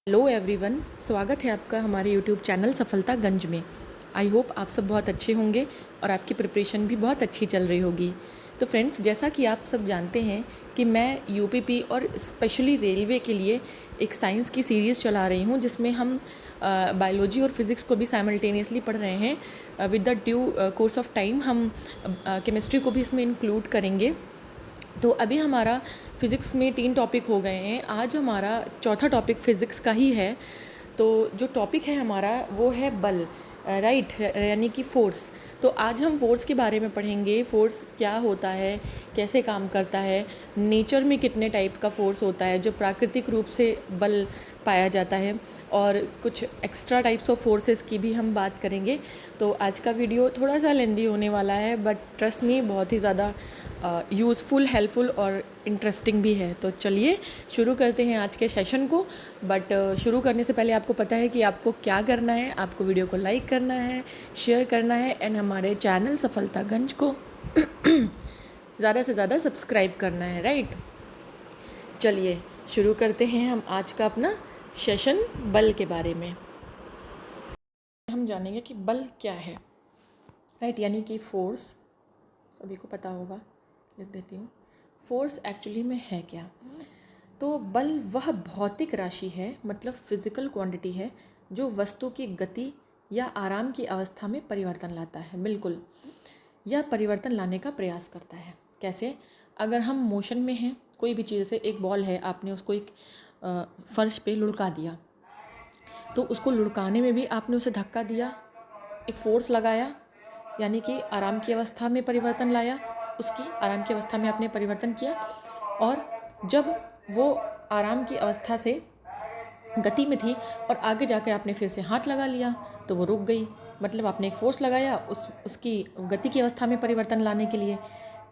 Hello everyone, स्वागत है आपका हमारे यूट्यूब चैनल सफलतागंज में। आई होप आप सब बहुत अच्छे होंगे और आपकी प्रिपरेशन भी बहुत अच्छी चल रही होगी। तो फ्रेंड्स, जैसा कि आप सब जानते हैं कि मैं यूपीपी और स्पेशली रेलवे के लिए एक साइंस की सीरीज़ चला रही हूँ, जिसमें हम बायोलॉजी और फिज़िक्स को भी साइमल्टेनियसली पढ़ रहे हैं। With the due course of time हम केमिस्ट्री को भी इसमें इंक्लूड करेंगे। तो अभी हमारा फ़िज़िक्स में 3 टॉपिक हो गए हैं। आज हमारा चौथा टॉपिक फ़िज़िक्स का ही है। तो जो टॉपिक है हमारा वो है बल, राइट, यानी कि फ़ोर्स। तो आज हम फ़ोर्स के बारे में पढ़ेंगे। फ़ोर्स क्या होता है, कैसे काम करता है, नेचर में कितने टाइप का फ़ोर्स होता है जो प्राकृतिक रूप से बल पाया जाता है, और कुछ एक्स्ट्रा टाइप्स ऑफ फोर्सेस की भी हम बात करेंगे। तो आज का वीडियो थोड़ा सा लेंदी होने वाला है, बट ट्रस्ट मी बहुत ही ज़्यादा यूज़फुल, हेल्पफुल और इंटरेस्टिंग भी है। तो चलिए शुरू करते हैं आज के सेशन को। बट शुरू करने से पहले आपको पता है कि आपको क्या करना है। आपको वीडियो को लाइक करना है, शेयर करना है, एंड हमारे चैनल सफलतागंज को ज़्यादा से ज़्यादा सब्सक्राइब करना है, राइट। चलिए शुरू करते हैं हम आज का अपना सेशन बल के बारे में। हम जानेंगे कि बल क्या है, राइट, यानी कि फोर्स। सभी को पता होगा, लिख देती हूँ। फोर्स एक्चुअली में है क्या? तो बल वह भौतिक राशि है, मतलब फिजिकल क्वांटिटी है, जो वस्तु की गति या आराम की अवस्था में परिवर्तन लाता है। बिल्कुल, यह परिवर्तन लाने का प्रयास करता है। कैसे? अगर हम मोशन में हैं, कोई भी चीज़, से एक बॉल है, आपने उसको एक फर्श पे लुढ़का दिया, तो उसको लुढ़काने में भी आपने उसे धक्का दिया, एक फोर्स लगाया, यानी कि आराम की अवस्था में परिवर्तन लाया, उसकी आराम की अवस्था में आपने परिवर्तन किया। और जब वो आराम की अवस्था से गति में थी और आगे जाकर आपने फिर से हाथ लगा लिया, तो वो रुक गई। मतलब आपने एक फोर्स लगाया उसकी गति की अवस्था में परिवर्तन लाने के लिए।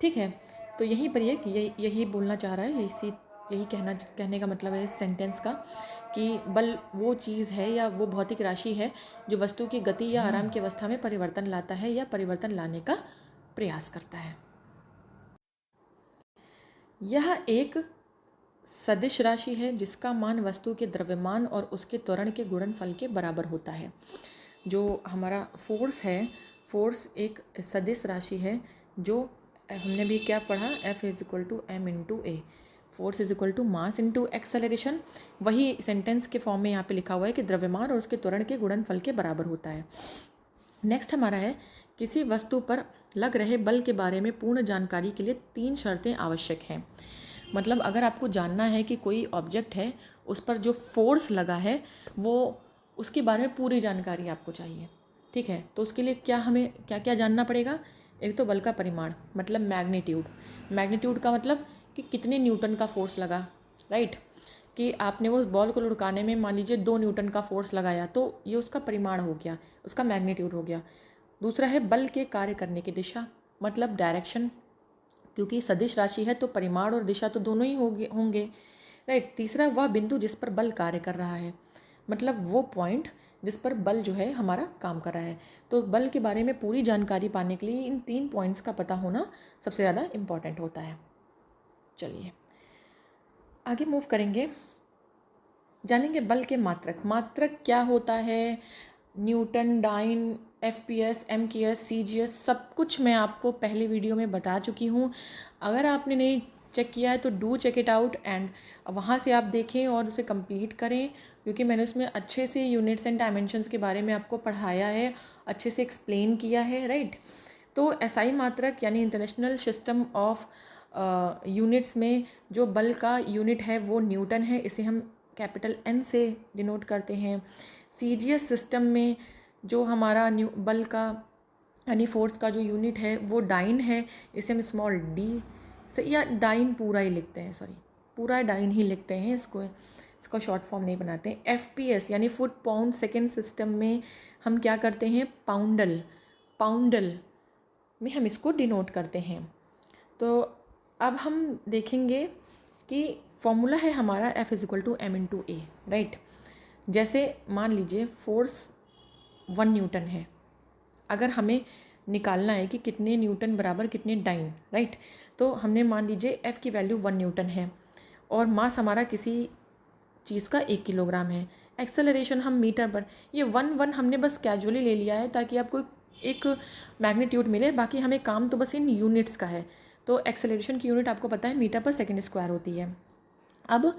ठीक है, तो यहीं पर यही बोलना चाह रहा है, यही कहने का मतलब है इस सेंटेंस का, कि बल वो चीज़ है या वो भौतिक राशि है जो वस्तु की गति या आराम की अवस्था में परिवर्तन लाता है या परिवर्तन लाने का प्रयास करता है। यह एक सदिश राशि है जिसका मान वस्तु के द्रव्यमान और उसके त्वरण के गुणनफल के बराबर होता है। जो हमारा फोर्स है, फोर्स एक सदिश राशि है, जो हमने भी क्या पढ़ा, F is equal to M into A. Force is equal to mass into acceleration. वही सेंटेंस के फॉर्म में यहाँ पे लिखा हुआ है कि द्रव्यमान और उसके त्वरण के गुणनफल के बराबर होता है। नेक्स्ट हमारा है, किसी वस्तु पर लग रहे बल के बारे में पूर्ण जानकारी के लिए 3 शर्तें आवश्यक हैं। मतलब अगर आपको जानना है कि कोई ऑब्जेक्ट है, उस पर जो फोर्स लगा है, वो उसके बारे में पूरी जानकारी आपको चाहिए। ठीक है, तो उसके लिए हमें क्या क्या जानना पड़ेगा? एक तो बल का परिमाण, मतलब मैग्नीट्यूड। मैग्नीट्यूड का मतलब कि कितने न्यूटन का फोर्स लगा, राइट। कि आपने वो बॉल को लुढ़काने में मान लीजिए 2 न्यूटन का फोर्स लगाया, तो ये उसका परिमाण हो गया, उसका मैग्नीट्यूड हो गया। दूसरा है बल के कार्य करने की दिशा, मतलब डायरेक्शन, क्योंकि सदिश राशि है तो परिमाण और दिशा तो दोनों ही होंगे, राइट। तीसरा वह बिंदु जिस पर बल कार्य कर रहा है, मतलब वो पॉइंट जिस पर बल जो है हमारा काम कर रहा है। तो बल के बारे में पूरी जानकारी पाने के लिए इन 3 पॉइंट्स का पता होना सबसे ज़्यादा इम्पॉर्टेंट होता है। चलिए आगे मूव करेंगे, जानेंगे बल के मात्रक। मात्रक क्या होता है? Newton, dyne, FPS, MKS, CGS, सब कुछ मैं आपको पहले वीडियो में बता चुकी हूँ। अगर आपने नहीं चेक किया है तो do check it out, and वहाँ से आप देखें और उसे कंप्लीट करें, क्योंकि मैंने उसमें अच्छे से यूनिट्स एंड डायमेंशंस के बारे में आपको पढ़ाया है, अच्छे से एक्सप्लेन किया है, राइट। तो SI मात्रक यानी इंटरनेशनल सिस्टम ऑफ यूनिट्स में जो बल का यूनिट है वो न्यूटन है, इसे हम कैपिटल N से डिनोट करते हैं। CGS सिस्टम में जो हमारा बल का यानी फोर्स का जो यूनिट है वो डाइन है, इसे हम स्मॉल d से, या डाइन पूरा ही लिखते हैं, सॉरी, पूरा डाइन ही लिखते हैं, इसका शॉर्ट फॉर्म नहीं बनाते हैं। FPS यानी फुट पाउंड सेकेंड सिस्टम में हम क्या करते हैं, पाउंडल में हम इसको डिनोट करते हैं। तो अब हम देखेंगे कि फॉर्मूला है हमारा F is equal to M into A, right. जैसे मान लीजिए फोर्स 1 न्यूटन है, अगर हमें निकालना है कि कितने न्यूटन बराबर कितने डाइन, राइट। तो हमने मान लीजिए F की वैल्यू 1 न्यूटन है और मास हमारा किसी चीज़ का 1 किलोग्राम है। एक्सेलरेशन हम मीटर पर, ये 1 हमने बस कैजुअली ले लिया है ताकि आपको एक मैग्नीट्यूड मिले, बाकी हमें काम तो बस इन यूनिट्स का है। तो एक्सेलरेशन की यूनिट आपको पता है मीटर पर सेकेंड स्क्वायर होती है। अब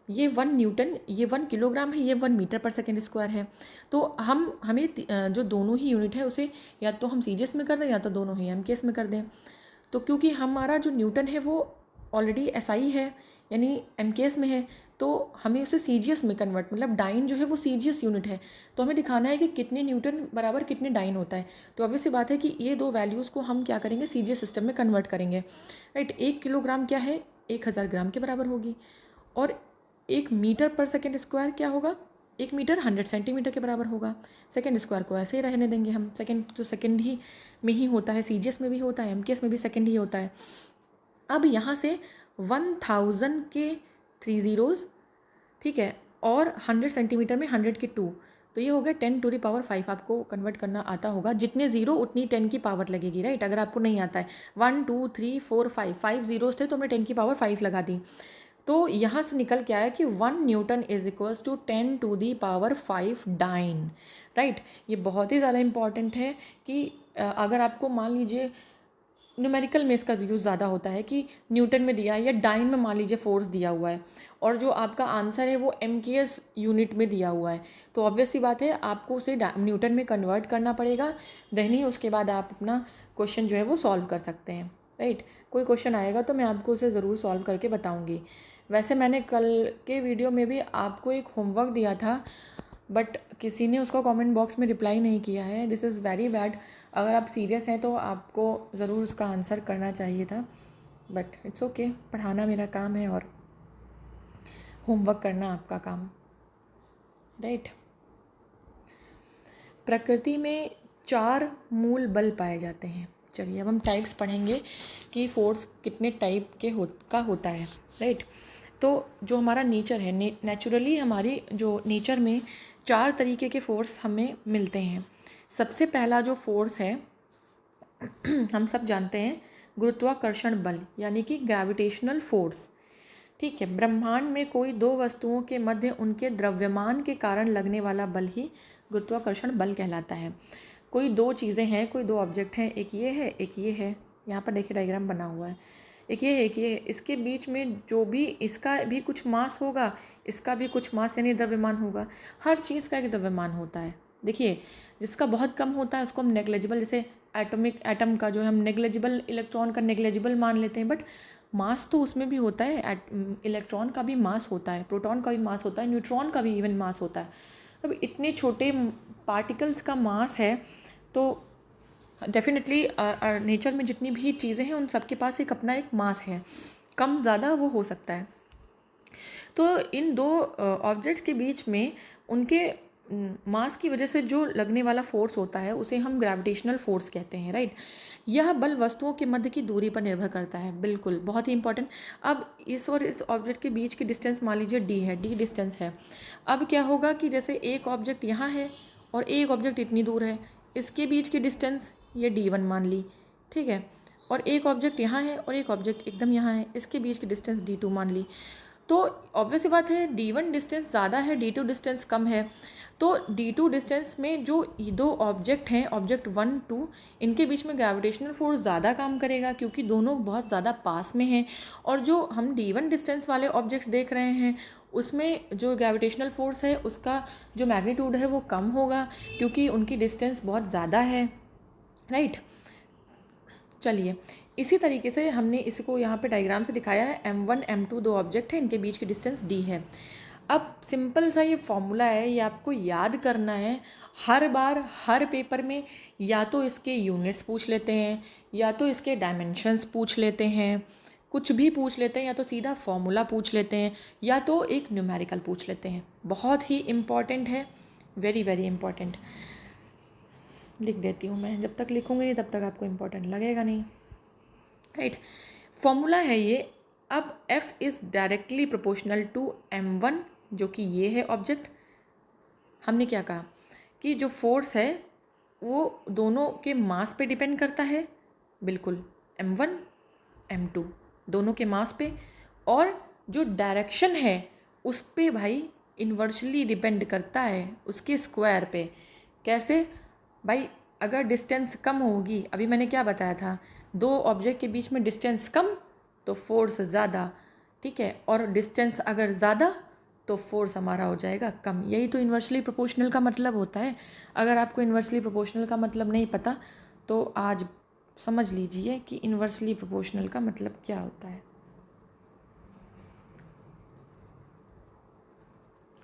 ये 1 न्यूटन, ये 1 किलोग्राम है, ये 1 मीटर पर सेकेंड स्क्वायर है। तो हमें जो दोनों ही यूनिट है उसे या तो हम सीजीएस में कर दें या तो दोनों ही एमकेएस में कर दें। तो क्योंकि हमारा जो न्यूटन है वो ऑलरेडी एसआई है यानी एमकेएस में है, तो हमें उसे सीजीएस में कन्वर्ट, मतलब डाइन जो है वो सीजीएस यूनिट है, तो हमें दिखाना है कि कितने न्यूटन बराबर कितने डाइन होता है। तो ऑब्वियस सी बात है कि ये दो वैल्यूज़ को हम क्या करेंगे, सीजीएस सिस्टम में कन्वर्ट करेंगे, राइट। 1 किलोग्राम क्या है, 1000 ग्राम के बराबर होगी, और 1 मीटर पर सेकेंड स्क्वायर क्या होगा, 1 मीटर 100 सेंटीमीटर के बराबर होगा। सेकेंड स्क्वायर को ऐसे ही रहने देंगे हम, सेकेंड तो सेकेंड ही में ही होता है, सीजीएस में भी होता है, एमकेएस में भी सेकेंड ही होता है। अब यहाँ से 1000 के 3 ज़ीरोज़, ठीक है, और 100 सेंटीमीटर में 100 के 2, तो ये हो गया 10⁵ आपको कन्वर्ट करना आता होगा। जितने ज़ीरो उतनी 10 की पावर लगेगी, राइट। अगर आपको नहीं आता है 1 2 3 4 5 ज़ीरोज़ थे तो हमने 10⁵ लगा दी। तो यहाँ से निकल के आया कि 1 newton is equals to 10⁵ dyne, right. ये बहुत ही ज़्यादा इम्पॉर्टेंट है कि अगर आपको मान लीजिए न्यूमेरिकल में इसका यूज़ ज़्यादा होता है कि न्यूटन में दिया है या डाइन में मान लीजिए फोर्स दिया हुआ है, और जो आपका आंसर है वो एमकेएस यूनिट में दिया हुआ है, तो ऑब्वियस सी बात है आपको उसे न्यूटन में कन्वर्ट करना पड़ेगा, देन ही उसके बाद आप अपना क्वेश्चन जो है वो सॉल्व कर सकते हैं, राइट। कोई क्वेश्चन आएगा तो मैं आपको उसे ज़रूर सॉल्व करके बताऊँगी। वैसे मैंने कल के वीडियो में भी आपको एक होमवर्क दिया था, बट किसी ने उसका कमेंट बॉक्स में रिप्लाई नहीं किया है। This is very bad. अगर आप सीरियस हैं तो आपको ज़रूर उसका आंसर करना चाहिए था, बट इट्स ओके। पढ़ाना मेरा काम है और होमवर्क करना आपका काम, राइट। प्रकृति में 4 मूल बल पाए जाते हैं। चलिए अब हम टाइप्स पढ़ेंगे कि फोर्स कितने टाइप के होता है, राइट। तो जो हमारा नेचर है, नेचुरली हमारी जो नेचर में 4 तरीके के फोर्स हमें मिलते हैं। सबसे पहला जो फोर्स है हम सब जानते हैं, गुरुत्वाकर्षण बल यानी कि ग्रेविटेशनल फोर्स, ठीक है। ब्रह्मांड में कोई 2 वस्तुओं के मध्य उनके द्रव्यमान के कारण लगने वाला बल ही गुरुत्वाकर्षण बल कहलाता है। कोई 2 चीज़ें हैं, कोई 2 ऑब्जेक्ट हैं, एक ये है एक ये है, यहाँ पर देखिए डायग्राम बना हुआ है, एक ये है एक ये है, इसके बीच में जो भी इसका भी कुछ मास होगा, इसका भी कुछ मास यानी द्रव्यमान होगा। हर चीज़ का एक द्रव्यमान होता है। देखिए जिसका बहुत कम होता है उसको हम नेग्लेजिबल, जैसे एटम का जो है हम नेग्लेजिबल, इलेक्ट्रॉन का नेग्लेजिबल मान लेते हैं, बट मास तो उसमें भी होता है। इलेक्ट्रॉन का भी मास होता है, प्रोटॉन का भी मास होता है, न्यूट्रॉन का भी इवन मास होता है। अब इतने छोटे पार्टिकल्स का मास है, तो डेफिनेटली नेचर में जितनी भी चीज़ें हैं उन सब के पास एक अपना एक मास है, कम ज़्यादा वो हो सकता है। तो इन 2 ऑब्जेक्ट्स के बीच में उनके मास की वजह से जो लगने वाला फोर्स होता है उसे हम ग्रेविटेशनल फोर्स कहते हैं, राइट। यह बल वस्तुओं के मध्य की दूरी पर निर्भर करता है, बिल्कुल, बहुत ही इंपॉर्टेंट। अब इस और इस ऑब्जेक्ट के बीच की डिस्टेंस मान लीजिए डी है, डी डिस्टेंस है। अब क्या होगा कि जैसे एक ऑब्जेक्ट यहाँ है और एक ऑब्जेक्ट इतनी दूर है, इसके बीच की डिस्टेंस ये D1 मान ली, ठीक है, और एक ऑब्जेक्ट यहाँ है और एक ऑब्जेक्ट एकदम यहाँ है, इसके बीच की डिस्टेंस D2 मान ली। तो ऑब्वियस बात है D1 डिस्टेंस ज़्यादा है, D2 डिस्टेंस कम है। तो D2 डिस्टेंस में जो 2 ऑब्जेक्ट हैं, ऑब्जेक्ट 1 2, इनके बीच में ग्रेविटेशनल फोर्स ज़्यादा काम करेगा क्योंकि दोनों बहुत ज़्यादा पास में हैं। और जो हम D1 डिस्टेंस वाले ऑब्जेक्ट्स देख रहे हैं उसमें जो ग्रेविटेशनल फोर्स है उसका जो मैग्नीट्यूड है वो कम होगा क्योंकि उनकी डिस्टेंस बहुत ज़्यादा है, राइट। चलिए इसी तरीके से हमने इसको यहाँ पे डायग्राम से दिखाया है। M1 M2 2 ऑब्जेक्ट हैं, इनके बीच की डिस्टेंस D है। अब सिंपल सा ये फॉर्मूला है, ये आपको याद करना है। हर बार हर पेपर में या तो इसके यूनिट्स पूछ लेते हैं या तो इसके डायमेंशंस पूछ लेते हैं, कुछ भी पूछ लेते हैं, या तो सीधा फॉर्मूला पूछ लेते हैं या तो एक न्यूमेरिकल पूछ लेते हैं। बहुत ही इम्पॉर्टेंट है, वेरी वेरी इम्पॉर्टेंट। लिख देती हूँ मैं, जब तक लिखूँगी नहीं तब तक आपको इम्पोर्टेंट लगेगा नहीं, राइट। फॉर्मूला है ये। अब F is directly proportional to M1, जो कि ये है ऑब्जेक्ट। हमने क्या कहा कि जो फोर्स है वो दोनों के मास पे डिपेंड करता है, बिल्कुल, M1 M2 दोनों के मास पे, और जो डायरेक्शन है उस पे भाई इन्वर्सली डिपेंड करता है उसके स्क्वायर पे। कैसे भाई? अगर डिस्टेंस कम होगी, अभी मैंने क्या बताया था, दो ऑब्जेक्ट के बीच में डिस्टेंस कम तो फोर्स ज़्यादा, ठीक है, और डिस्टेंस अगर ज़्यादा तो फोर्स हमारा हो जाएगा कम। यही तो इन्वर्सली प्रोपोर्शनल का मतलब होता है। अगर आपको इन्वर्सली प्रोपोर्शनल का मतलब नहीं पता तो आज समझ लीजिए कि इन्वर्सली प्रोपोर्शनल का मतलब क्या होता है।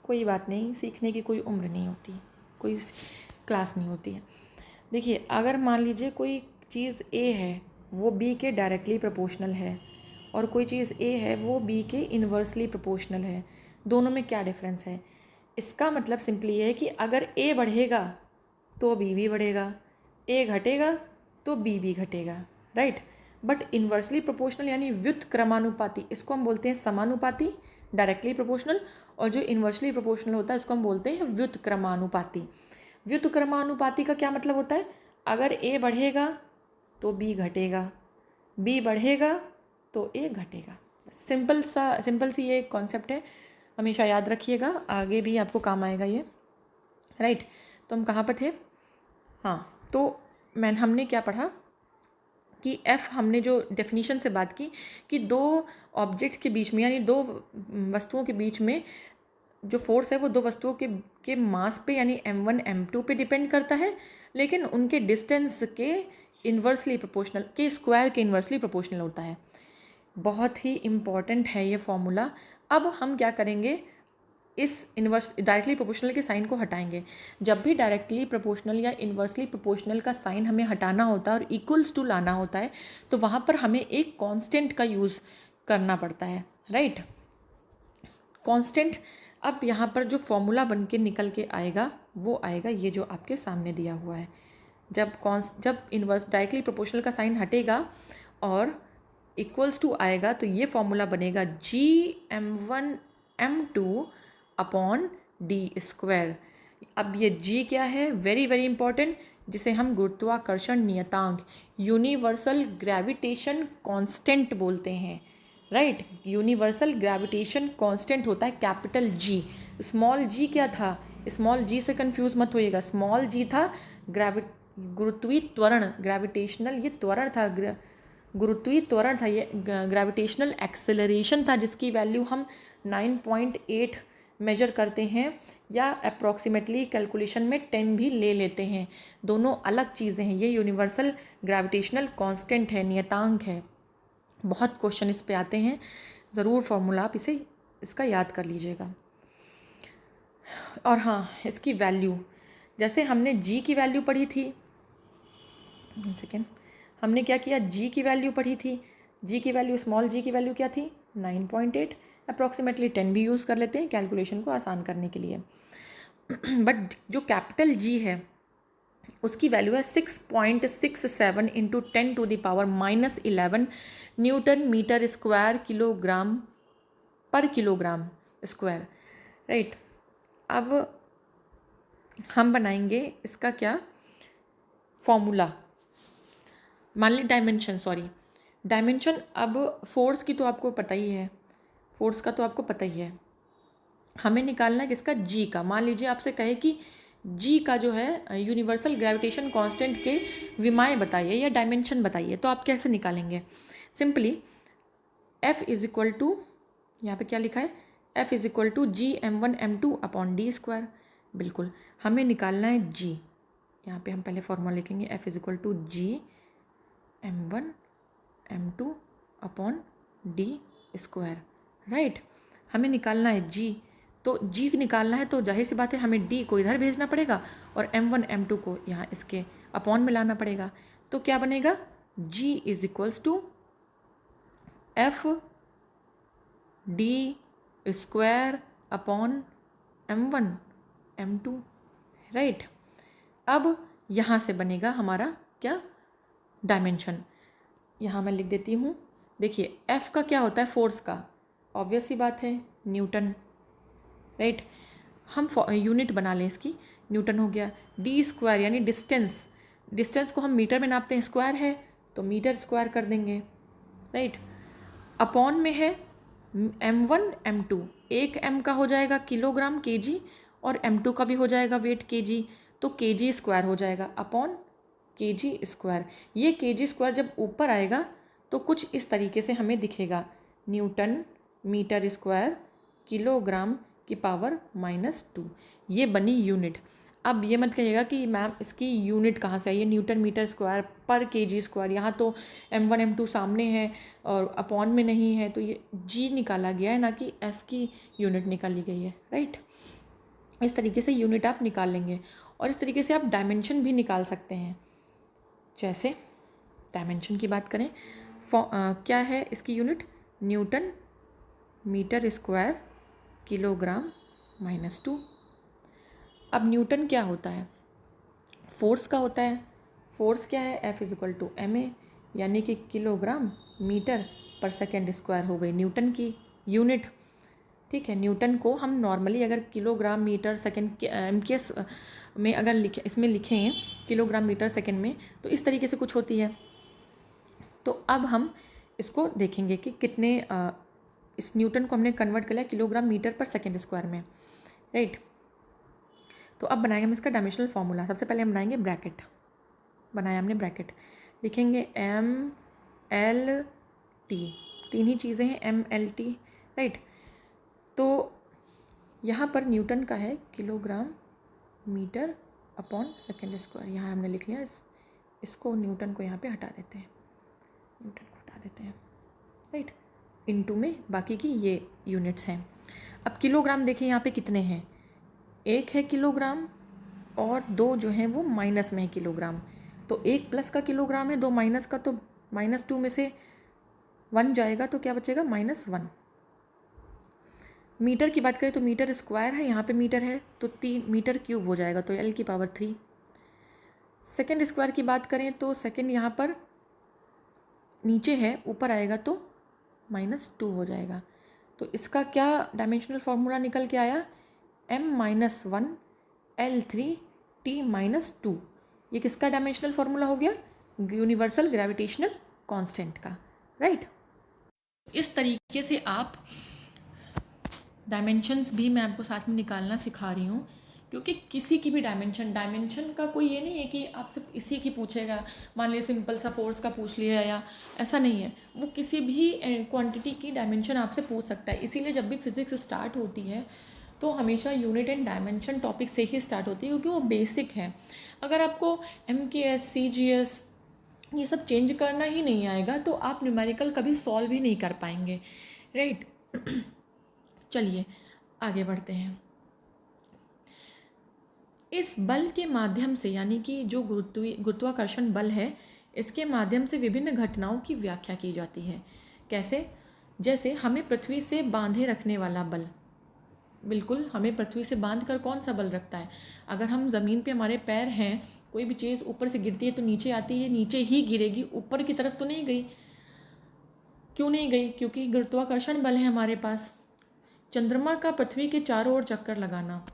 कोई बात नहीं, सीखने की कोई उम्र नहीं होती, कोई क्लास नहीं होती है। देखिए, अगर मान लीजिए कोई चीज़ ए है वो बी के डायरेक्टली प्रोपोर्शनल है, और कोई चीज़ ए है वो बी के इन्वर्सली प्रोपोर्शनल है, दोनों में क्या डिफरेंस है? इसका मतलब सिंपली ये है कि अगर ए बढ़ेगा तो बी भी बढ़ेगा, ए घटेगा तो बी भी घटेगा, राइट। बट इन्वर्सली प्रोपोर्शनल यानी व्युत्क्रमानुपाती, इसको हम बोलते हैं समानुपाती, डायरेक्टली प्रोपोर्शनल, और जो इन्वर्सली प्रोपोर्शनल होता है इसको हम बोलते हैं व्युत्क्रमानुपाती। व्युत्क्रमानुपाती का क्या मतलब होता है? अगर ए बढ़ेगा तो बी घटेगा, बी बढ़ेगा तो ए घटेगा। सिंपल सी ये कॉन्सेप्ट है, हमेशा याद रखिएगा, आगे भी आपको काम आएगा ये, राइट। तो हम कहाँ पर थे? हाँ, तो हमने क्या पढ़ा कि एफ, हमने जो डेफिनीशन से बात की कि दो ऑब्जेक्ट्स के बीच में यानी दो वस्तुओं के बीच में जो फोर्स है वो दो वस्तुओं के मास पे यानी m1 m2 पे डिपेंड करता है, लेकिन उनके डिस्टेंस के इन्वर्सली प्रोपोर्शनल के स्क्वायर के इन्वर्सली प्रोपोर्शनल होता है। बहुत ही इम्पॉर्टेंट है ये फॉर्मूला। अब हम क्या करेंगे, इस इन्वर्स डायरेक्टली प्रोपोर्शनल के साइन को हटाएंगे। जब भी डायरेक्टली प्रोपोर्शनल या इन्वर्सली प्रोपोर्शनल का साइन हमें हटाना होता है और इक्वल्स टू लाना होता है तो वहाँ पर हमें एक कांस्टेंट का यूज़ करना पड़ता है, राइट। कांस्टेंट, अब यहाँ पर जो फॉर्मूला बन के निकल के आएगा वो आएगा ये जो आपके सामने दिया हुआ है। जब इन्वर्स डायरेक्टली प्रोपोर्शनल का साइन हटेगा और इक्वल्स टू आएगा तो ये फॉर्मूला बनेगा Gm1 m2 upon D square. अब ये G क्या है? वेरी वेरी इंपॉर्टेंट, जिसे हम गुरुत्वाकर्षण नियतांक, यूनिवर्सल ग्रेविटेशन कांस्टेंट बोलते हैं, राइट। यूनिवर्सल ग्रेविटेशन कांस्टेंट होता है कैपिटल G। स्मॉल g क्या था? स्मॉल g से कंफ्यूज मत होइएगा, स्मॉल g था गुरुत्वीय त्वरण, ग्रेविटेशनल, ये त्वरण था, गुरुत्वीय त्वरण था, ये ग्रेविटेशनल एक्सेलरेशन था, जिसकी वैल्यू हम 9.8 मेजर करते हैं या अप्रॉक्सीमेटली कैलकुलेशन में 10 भी ले लेते हैं। दोनों अलग चीज़ें हैं। ये यूनिवर्सल ग्रेविटेशनल कांस्टेंट है, नियतांक है। बहुत क्वेश्चन इस पे आते हैं, ज़रूर फॉर्मूला आप इसका याद कर लीजिएगा। और हाँ, इसकी वैल्यू, जैसे हमने जी की वैल्यू पढ़ी थी, सेकेंड, हमने क्या किया, जी की वैल्यू पढ़ी थी, जी की वैल्यू, स्मॉल जी की वैल्यू क्या थी? 9.8, अप्रॉक्सीमेटली 10 भी यूज़ कर लेते हैं कैलकुलेशन को आसान करने के लिए। बट जो कैपिटल जी है उसकी वैल्यू है 6.67 into 10⁻⁻11 newton metre square kilogram पर किलोग्राम स्क्वायर, राइट। अब हम बनाएंगे इसका क्या फॉर्मूला, मान ली डायमेंशन। अब फोर्स की तो आपको पता ही है, फोर्स का तो आपको पता ही है, हमें निकालना है किसका? जी का। मान लीजिए आपसे कहे कि जी का जो है यूनिवर्सल ग्रेविटेशन कांस्टेंट के विमाएँ बताइए या डायमेंशन बताइए, तो आप कैसे निकालेंगे? Simply F is equal to, यहाँ पे क्या लिखा है, F is equal to Gm1 m2 upon D square. बिल्कुल, हमें निकालना है G। यहाँ पे हम पहले फॉर्मूला लिखेंगे, F is equal to Gm1 m2 upon D square, right. हमें निकालना है G, तो G निकालना है तो जाहिर सी बात है हमें D को इधर भेजना पड़ेगा और m1 m2 को यहाँ इसके अपॉन में लाना पड़ेगा। तो क्या बनेगा? G is equals to F D square upon m1 m2, right. अब यहाँ से बनेगा हमारा क्या? डायमेंशन। यहाँ मैं लिख देती हूँ, देखिए F का क्या होता है? फोर्स का, ऑब्वियस सी बात है, न्यूटन, राइट। हम यूनिट बना लें इसकी, न्यूटन हो गया। डी स्क्वायर यानी डिस्टेंस को हम मीटर में नापते हैं, स्क्वायर है तो मीटर स्क्वायर कर देंगे, राइट। अपॉन में है m1 m2, एक m का हो जाएगा किलोग्राम केजी और m2 का भी हो जाएगा वेट केजी, तो केजी स्क्वायर हो जाएगा अपॉन केजी स्क्वायर। ये केजी स्क्वायर जब ऊपर आएगा तो कुछ इस तरीके से हमें दिखेगा, न्यूटन मीटर स्क्वायर किलोग्राम की पावर -2, ये बनी यूनिट। अब ये मत कहिएगा कि मैम इसकी यूनिट कहाँ से आई है, न्यूटन मीटर स्क्वायर पर केजी स्क्वायर, यहाँ तो m1 m2 सामने है और अपॉन में नहीं है, तो ये जी निकाला गया है ना कि एफ की यूनिट निकाली गई है, राइट। इस तरीके से यूनिट आप निकाल लेंगे और इस तरीके से आप डायमेंशन भी निकाल सकते हैं। जैसे डायमेंशन की बात करें, क्या है इसकी unit, newton metre square kilogram -2। अब न्यूटन क्या होता है, फोर्स का होता है। फोर्स क्या है, F = ma, यानी कि किलोग्राम मीटर पर सेकेंड स्क्वायर हो गई न्यूटन की यूनिट। ठीक है, न्यूटन को हम नॉर्मली अगर किलोग्राम मीटर सेकेंड MKS में अगर इसमें लिखें किलोग्राम मीटर सेकेंड में, तो इस तरीके से कुछ होती है। तो अब हम इसको देखेंगे कि कितने इस न्यूटन को हमने कन्वर्ट कर लिया किलोग्राम मीटर पर सेकेंड स्क्वायर में, राइट। तो अब बनाएंगे हम इसका डायमेंशनल फार्मूला। सबसे पहले हम बनाएंगे ब्रैकेट, बनाया हमने ब्रैकेट, लिखेंगे MLT, तीन ही चीज़ें हैं MLT, राइट। तो यहाँ पर न्यूटन का है kilogram metre upon second square, यहाँ हमने लिख लिया। इसको न्यूटन को यहाँ पे हटा देते हैं, न्यूटन को हटा देते हैं, राइट। इनटू में बाकी की ये यूनिट्स हैं। अब किलोग्राम देखिए यहाँ पे कितने हैं, एक है किलोग्राम और दो जो हैं वो माइनस में है किलोग्राम, तो एक प्लस का किलोग्राम है, दो माइनस का, तो -2 में से 1 जाएगा तो क्या बचेगा, -1। मीटर की बात करें तो मीटर स्क्वायर है, यहाँ पे मीटर है तो 3 मीटर क्यूब हो जाएगा, तो L⁻3। सेकेंड स्क्वायर की बात करें तो सेकेंड यहाँ पर नीचे है, ऊपर आएगा तो -2 हो जाएगा। तो इसका क्या डायमेंशनल फार्मूला निकल के आया, m-1 L3T-2। ये किसका डायमेंशनल फार्मूला हो गया, यूनिवर्सल ग्रेविटेशनल कांस्टेंट का, राइट। इस तरीके से आप डायमेंशंस भी मैं आपको साथ में निकालना सिखा रही हूँ, क्योंकि किसी की भी डायमेंशन का कोई ये नहीं है कि आपसे इसी की पूछेगा, मान लीजिए सिंपल सा फोर्स का पूछ लिया या ऐसा नहीं है, वो किसी भी क्वांटिटी की डायमेंशन आपसे पूछ सकता है। इसीलिए जब भी फिज़िक्स स्टार्ट होती है तो हमेशा यूनिट एंड डायमेंशन टॉपिक से ही स्टार्ट होती है, क्योंकि वो बेसिक है। अगर आपको MKS CGS ये सब चेंज करना ही नहीं आएगा तो आप न्यूमेरिकल कभी सॉल्व ही नहीं कर पाएंगे, राइट। चलिए आगे बढ़ते हैं। इस बल के माध्यम से, यानी कि जो गुरुत्वाकर्षण बल है, इसके माध्यम से विभिन्न घटनाओं की व्याख्या की जाती है। कैसे, जैसे हमें पृथ्वी से बांधे रखने वाला बल, बिल्कुल हमें पृथ्वी से बांध कर कौन सा बल रखता है, अगर हम ज़मीन पे हमारे पैर हैं, कोई भी चीज़ ऊपर से गिरती है तो नीचे आती है, नीचे ही गिरेगी, ऊपर की तरफ तो नहीं गई। क्यों नहीं गई, क्योंकि गुरुत्वाकर्षण बल है हमारे पास। चंद्रमा का पृथ्वी के चारों ओर चक्कर लगाना,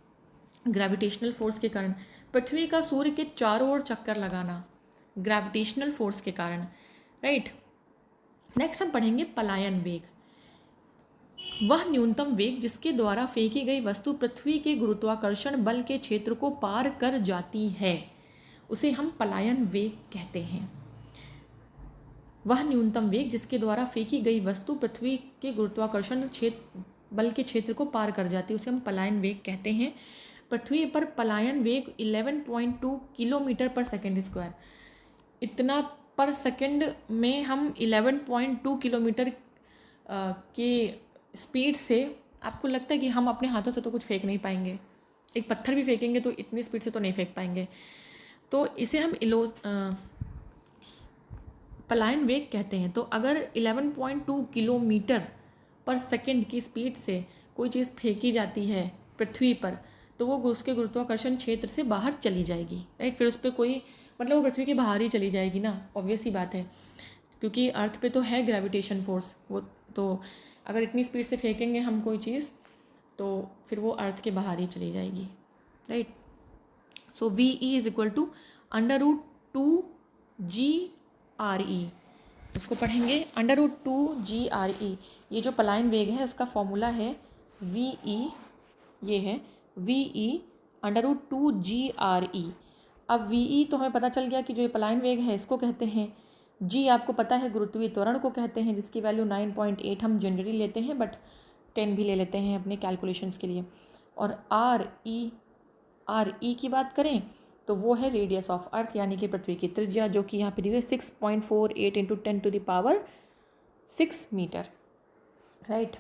ग्रेविटेशनल फोर्स के कारण। पृथ्वी का सूर्य के चारों ओर चक्कर लगाना, ग्रेविटेशनल फोर्स के कारण, राइट। नेक्स्ट हम पढ़ेंगे पलायन वेग, वह न्यूनतम वेग जिसके द्वारा फेंकी गई वस्तु पृथ्वी के गुरुत्वाकर्षण बल के क्षेत्र को पार कर जाती है, उसे हम पलायन वेग कहते हैं। वह न्यूनतम वेग जिसके द्वारा फेंकी गई वस्तु पृथ्वी के गुरुत्वाकर्षण बल के क्षेत्र को पार कर जाती है, उसे हम पलायन वेग कहते हैं। पृथ्वी पर पलायन वेग 11.2 किलोमीटर पर सेकेंड स्क्वायर, इतना पर सेकेंड में हम 11.2 किलोमीटर के स्पीड से, आपको लगता है कि हम अपने हाथों से तो कुछ फेंक नहीं पाएंगे, एक पत्थर भी फेंकेंगे तो इतनी स्पीड से तो नहीं फेंक पाएंगे, तो इसे हम पलायन वेग कहते हैं। तो अगर 11.2 किलोमीटर पर सेकेंड की स्पीड से कोई चीज़ फेंकी जाती है पृथ्वी पर, तो वो उसके गुरुत्वाकर्षण क्षेत्र से बाहर चली जाएगी, राइट। फिर उस पर कोई मतलब वो पृथ्वी के बाहर ही चली जाएगी ना, ऑब्वियस ही बात है, क्योंकि अर्थ पे तो है ग्रेविटेशन फोर्स, वो तो अगर इतनी स्पीड से फेंकेंगे हम कोई चीज़ तो फिर वो अर्थ के बाहर ही चली जाएगी, राइट। सो VE = √2GRE, उसको पढ़ेंगे। √2 GRE, ये जो पलायन वेग है उसका फॉर्मूला है VE, ये है VE √2 GRE। अब VE तो हमें पता चल गया कि जो ये पलायन वेग है इसको कहते हैं। G आपको पता है गुरुत्वीय त्वरण को कहते हैं, जिसकी वैल्यू 9.8 हम जनरली लेते हैं, बट 10 भी ले लेते हैं अपने कैलकुलेशंस के लिए। और RE की बात करें तो वो है रेडियस ऑफ अर्थ, यानी कि पृथ्वी की त्रिज्या, जो कि यहाँ पे दी हुई 6.48 × 10⁻6 मीटर, राइट।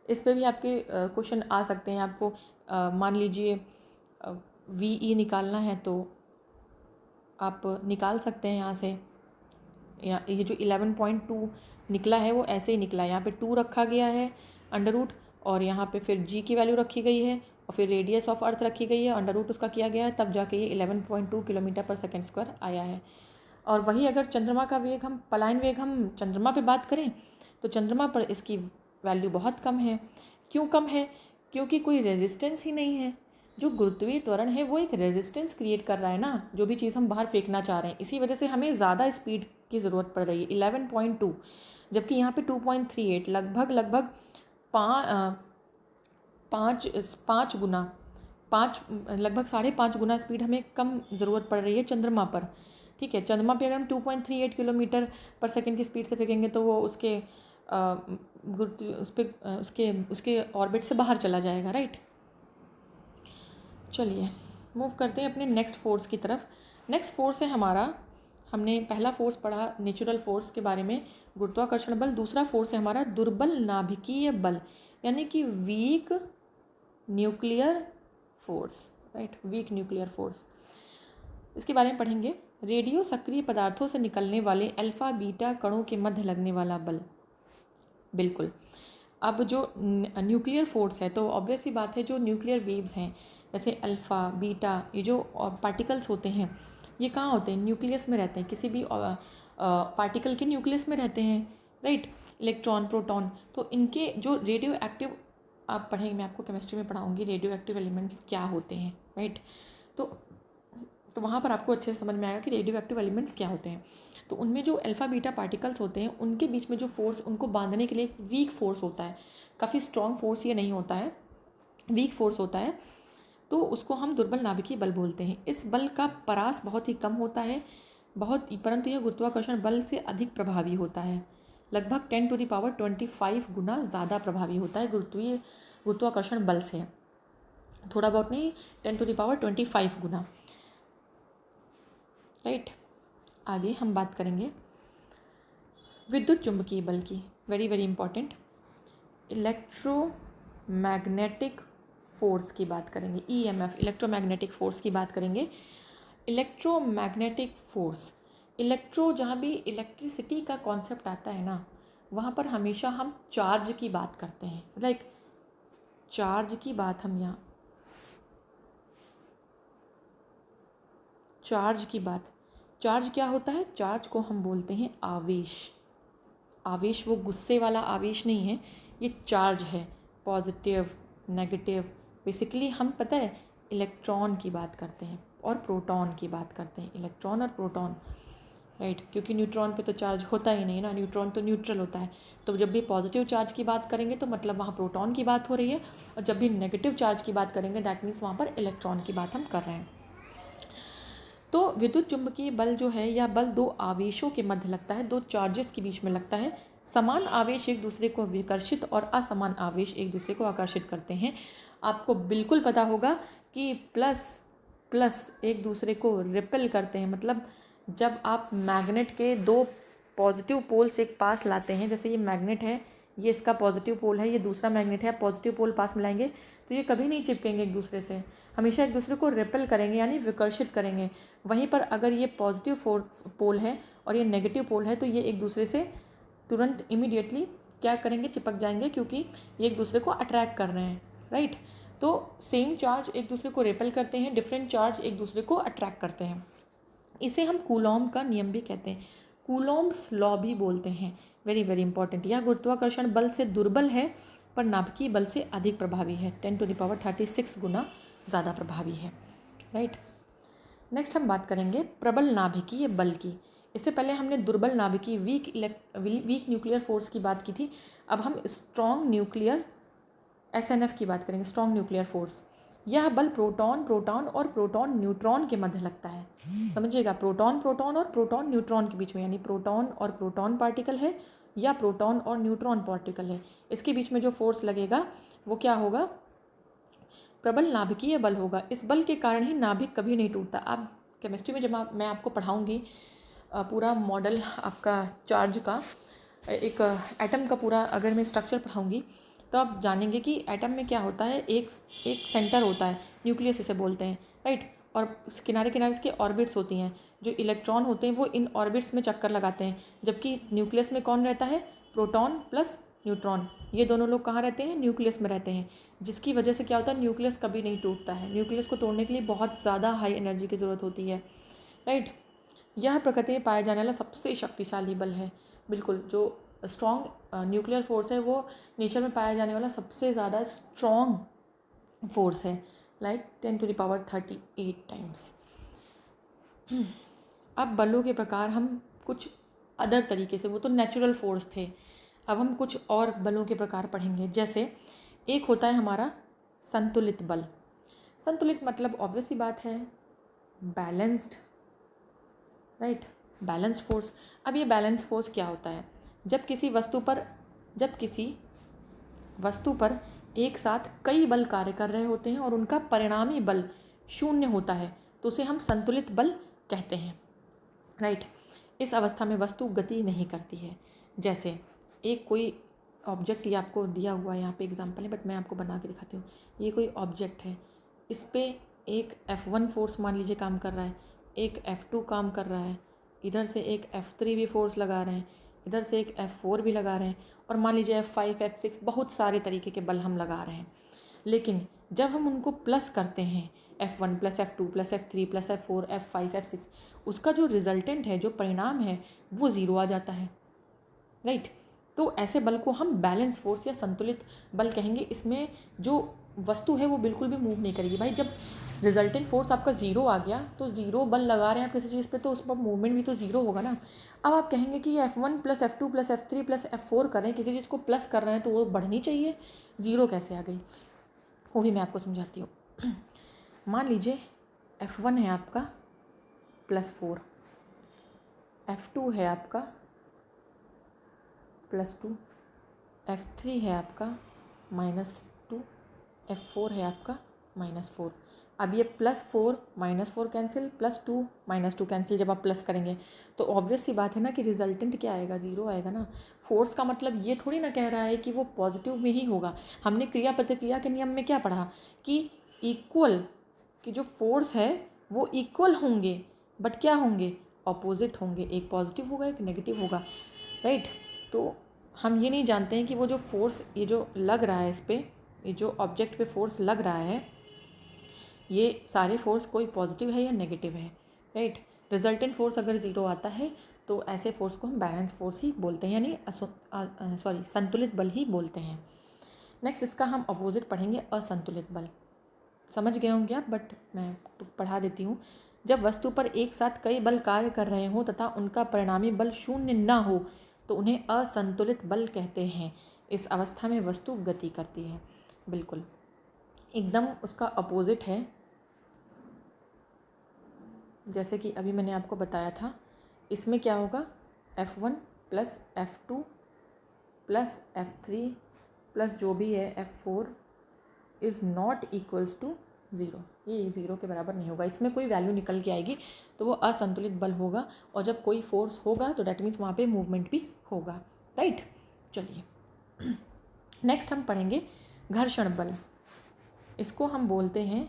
इस पे भी आपके क्वेश्चन आ सकते हैं। आपको मान लीजिए VE निकालना है तो आप निकाल सकते हैं यहाँ से। या ये जो 11.2 निकला है वो ऐसे ही निकला है, यहाँ पे 2 रखा गया है √ और यहाँ पे फिर G की वैल्यू रखी गई है और फिर रेडियस ऑफ अर्थ रखी गई है, √ उसका किया गया है, तब जाके ये 11.2 km/s² आया है। और वही अगर चंद्रमा का वेग हम पलायन वेग हम चंद्रमा पे बात करें तो चंद्रमा पर इसकी वैल्यू बहुत कम है। क्यों कम है? क्योंकि कोई रेजिस्टेंस ही नहीं है। जो गुरुत्वीय त्वरण है वो एक रेजिस्टेंस क्रिएट कर रहा है ना, जो भी चीज़ हम बाहर फेंकना चाह रहे हैं, इसी वजह से हमें ज़्यादा स्पीड की ज़रूरत पड़ रही है 11.2, जबकि यहाँ पे 2.38 लगभग लगभग 5.5 गुना स्पीड हमें कम ज़रूरत पड़ रही है चंद्रमा पर। ठीक है, चंद्रमा पे अगर हम 2.38 km/s की स्पीड से फेंकेंगे तो वो उसके उसके ऑर्बिट से बाहर चला जाएगा, राइट। चलिए मूव करते हैं अपने नेक्स्ट फोर्स की तरफ। नेक्स्ट फोर्स है हमारा, हमने पहला फोर्स पढ़ा नेचुरल फोर्स के बारे में, गुरुत्वाकर्षण बल। दूसरा फोर्स है हमारा दुर्बल नाभिकीय बल, यानी कि weak nuclear force, right, weak nuclear force. इसके बारे में पढ़ेंगे। रेडियो सक्रिय पदार्थों से निकलने वाले अल्फा बीटा कणों के मध्य लगने वाला बल। बिल्कुल। अब जो न्यूक्लियर फोर्स है तो ऑब्वियसली बात है, जो न्यूक्लियर वेव्स हैं जैसे अल्फ़ा बीटा, ये जो पार्टिकल्स होते हैं ये कहाँ होते हैं? न्यूक्लियस में रहते हैं, किसी भी पार्टिकल के न्यूक्लियस में रहते हैं, राइट। इलेक्ट्रॉन, प्रोटॉन, तो इनके जो रेडियो एक्टिव, आप पढ़ेंगे, मैं आपको केमिस्ट्री में पढ़ाऊँगी रेडियो एक्टिव एलिमेंट्स क्या होते हैं, राइट। तो वहाँ पर आपको अच्छे से समझ में आएगा कि रेडियो एक्टिव एलिमेंट्स क्या होते हैं। तो उनमें जो अल्फ़ा बीटा पार्टिकल्स होते हैं उनके बीच में जो फोर्स, उनको बांधने के लिए एक वीक फोर्स होता है। काफ़ी स्ट्रॉन्ग फोर्स ये नहीं होता है, वीक फोर्स होता है, तो उसको हम दुर्बल नाभिकीय बल बोलते हैं। इस बल का परास बहुत ही कम होता है, परंतु यह गुरुत्वाकर्षण बल से अधिक प्रभावी होता है। लगभग 10⁻25 गुना ज़्यादा प्रभावी होता है गुरुत्वाकर्षण बल से, थोड़ा बहुत नहीं, 10⁻25 गुना, राइट। आगे हम बात करेंगे विद्युत चुंबकीय बल की, very very important. Electromagnetic force की बात करेंगे, EMF, इलेक्ट्रोमैग्नेटिक फोर्स की बात करेंगे। इलेक्ट्रोमैग्नेटिक फोर्स, जहाँ भी इलेक्ट्रिसिटी का कॉन्सेप्ट आता है ना, वहाँ पर हमेशा हम चार्ज की बात करते हैं, लाइक चार्ज की बात हम यहाँ, चार्ज क्या होता है? चार्ज को हम बोलते हैं आवेश। आवेश वो गुस्से वाला आवेश नहीं है, ये चार्ज है, पॉजिटिव नेगेटिव। बेसिकली हम, पता है, इलेक्ट्रॉन की बात करते हैं और प्रोटॉन की बात करते हैं, इलेक्ट्रॉन और प्रोटॉन, राइट। क्योंकि न्यूट्रॉन पे तो चार्ज होता ही नहीं ना, न्यूट्रॉन तो न्यूट्रल होता है। तो जब भी पॉजिटिव चार्ज की बात करेंगे तो मतलब वहाँ प्रोटॉन की बात हो रही है, और जब भी नेगेटिव चार्ज की बात करेंगे दैट मीन्स वहाँ पर इलेक्ट्रॉन की बात हम कर रहे हैं। तो विद्युत चुंबकीय बल जो है, यह बल दो आवेशों के मध्य लगता है, दो चार्जेस के बीच में लगता है। समान आवेश एक दूसरे को विकर्षित और असमान आवेश एक दूसरे को आकर्षित करते हैं। आपको बिल्कुल पता होगा कि प्लस एक दूसरे को रिपेल करते हैं। मतलब जब आप मैग्नेट के दो पॉजिटिव पोल्स एक पास लाते हैं, जैसे ये मैग्नेट है, ये इसका पॉजिटिव पोल है, ये दूसरा मैग्नेट है, पॉजिटिव पोल पास मिलाएंगे तो ये कभी नहीं चिपकेंगे एक दूसरे से, हमेशा एक दूसरे को रिपेल करेंगे, यानी विकर्षित करेंगे। वहीं पर अगर ये पॉजिटिव पोल है और ये नेगेटिव पोल है तो ये एक दूसरे से तुरंत इमीडिएटली क्या करेंगे? चिपक जाएंगे, क्योंकि ये एक दूसरे को अट्रैक्ट कर रहे हैं, राइट। तो सेम चार्ज एक दूसरे को रिपेल करते हैं, डिफरेंट चार्ज एक दूसरे को अट्रैक्ट करते हैं। इसे हम कूलॉम का नियम भी कहते हैं, कूलॉम्स लॉ भी बोलते हैं। Very very important. यह गुरुत्वाकर्षण बल से दुर्बल है पर नाभिकीय बल से अधिक प्रभावी है, 10⁻36 गुना ज़्यादा प्रभावी है, राइट। नेक्स्ट हम बात करेंगे प्रबल नाभिकीय बल की। इससे पहले हमने दुर्बल नाभिकीय वीक न्यूक्लियर फोर्स की बात की थी। अब हम स्ट्रॉन्ग न्यूक्लियर SNF की बात करेंगे, स्ट्रॉन्ग न्यूक्लियर फोर्स। यह बल प्रोटॉन और प्रोटॉन न्यूट्रॉन के मध्य लगता है। समझिएगा, प्रोटॉन और प्रोटॉन न्यूट्रॉन के बीच में, यानी प्रोटॉन और प्रोटॉन पार्टिकल है या प्रोटॉन और न्यूट्रॉन पार्टिकल है, इसके बीच में जो फोर्स लगेगा वो क्या होगा? प्रबल नाभिकीय बल होगा। इस बल के कारण ही नाभिक कभी नहीं टूटता। आप केमिस्ट्री में जब मैं आपको पढ़ाऊँगी पूरा मॉडल आपका चार्ज का, एक एटम का पूरा अगर मैं स्ट्रक्चर पढ़ाऊँगी तो आप जानेंगे कि एटम में क्या होता है। एक सेंटर होता है, न्यूक्लियस इसे बोलते हैं, राइट। और किनारे किनारे इसके ऑर्बिट्स होती हैं। जो इलेक्ट्रॉन होते हैं वो इन ऑर्बिट्स में चक्कर लगाते हैं, जबकि न्यूक्लियस में कौन रहता है? Proton plus neutron. ये दोनों लोग कहाँ रहते हैं? न्यूक्लियस में रहते हैं, जिसकी वजह से क्या होता है? न्यूक्लियस कभी नहीं टूटता है। न्यूक्लियस को तोड़ने के लिए बहुत ज़्यादा हाई एनर्जी की ज़रूरत होती है, राइट। यह प्रकृति में पाया जाने वाला सबसे शक्तिशाली बल है। बिल्कुल, जो स्ट्रॉन्ग न्यूक्लियर फोर्स है वो नेचर में पाया जाने वाला सबसे ज़्यादा स्ट्रॉन्ग फोर्स है, लाइक 10⁻38 टाइम्स। अब बलों के प्रकार हम कुछ अदर तरीके से, वो तो नेचुरल फोर्स थे, अब हम कुछ और बलों के प्रकार पढ़ेंगे। जैसे एक होता है हमारा संतुलित बल। संतुलित मतलब ऑब्वियस सी बात है, बैलेंस्ड, राइट, बैलेंस्ड फोर्स। अब ये बैलेंस फोर्स क्या होता है? जब किसी वस्तु पर एक साथ कई बल कार्य कर रहे होते हैं और उनका परिणामी बल शून्य होता है तो उसे हम संतुलित बल कहते हैं, राइट। इस अवस्था में वस्तु गति नहीं करती है। जैसे एक कोई ऑब्जेक्ट, ये आपको दिया हुआ है, यहाँ पे एग्जांपल है बट मैं आपको बना के दिखाती हूँ। ये कोई ऑब्जेक्ट है, इस पर एक F1 फोर्स मान लीजिए काम कर रहा है, एक F2 काम कर रहा है, इधर से एक F3 भी फोर्स लगा रहे हैं, इधर से एक F4 भी लगा रहे हैं, और मान लीजिए F5 F6 बहुत सारे तरीके के बल हम लगा रहे हैं। लेकिन जब हम उनको प्लस करते हैं, F1 plus F2 plus F3 plus F4 F5 F6, उसका जो रिजल्टेंट है, जो परिणाम है, वो ज़ीरो आ जाता है, राइट। तो ऐसे बल को हम बैलेंस फोर्स या संतुलित बल कहेंगे। इसमें जो वस्तु है वो बिल्कुल भी मूव नहीं करेगी। भाई जब रिजल्टेंट फोर्स आपका ज़ीरो आ गया तो ज़ीरो बल लगा रहे हैं आप किसी चीज़ पे, तो उस पर मूवमेंट भी तो ज़ीरो होगा ना। अब आप कहेंगे कि F1 plus F2 plus F3 plus F4 करें, किसी चीज़ को प्लस कर रहे हैं तो वो बढ़नी चाहिए, ज़ीरो कैसे आ गई? वो भी मैं आपको समझाती हूँ। मान लीजिए F1 है आपका +4, F2 है आपका +2, F3 है आपका -2, F4 है आपका -4। अब ये +4 -4 कैंसिल, +2 -2 कैंसिल। जब आप प्लस करेंगे तो ऑब्वियस सी बात है ना कि रिजल्टेंट क्या आएगा? ज़ीरो आएगा ना। फोर्स का मतलब ये थोड़ी ना कह रहा है कि वो पॉजिटिव में ही होगा। हमने क्रिया प्रतिक्रिया के नियम में क्या पढ़ा कि इक्वल, कि जो फोर्स है वो इक्वल होंगे, बट क्या होंगे? ऑपोजिट होंगे। एक पॉजिटिव होगा, एक नेगेटिव होगा, राइट। तो हम ये नहीं जानते हैं कि वो जो फोर्स, ये जो लग रहा है इस पर, ये जो ऑब्जेक्ट पे फोर्स लग रहा है, ये सारे फोर्स कोई पॉजिटिव है या नेगेटिव है, राइट। रिजल्टेंट फोर्स अगर ज़ीरो आता है तो ऐसे फोर्स को हम बैलेंस फोर्स ही बोलते हैं, यानी संतुलित बल ही बोलते हैं। नेक्स्ट इसका हम अपोजिट पढ़ेंगे, असंतुलित बल। समझ गए होंगे आप, बट मैं तो पढ़ा देती हूँ। जब वस्तु पर एक साथ कई बल कार्य कर रहे हों तथा उनका परिणामी बल शून्य ना हो तो उन्हें असंतुलित बल कहते हैं। इस अवस्था में वस्तु गति करती है। बिल्कुल एकदम उसका अपोजिट है। जैसे कि अभी मैंने आपको बताया था, इसमें क्या होगा? F1 plus F2 plus F3 plus जो भी है F4 is not equals to zero. ये ज़ीरो के बराबर नहीं होगा। इसमें कोई वैल्यू निकल के आएगी तो वो असंतुलित बल होगा, और जब कोई फोर्स होगा तो डैट मीन्स वहाँ पे मूवमेंट भी होगा, राइट। चलिए नेक्स्ट हम पढ़ेंगे घर्षण बल। इसको हम बोलते हैं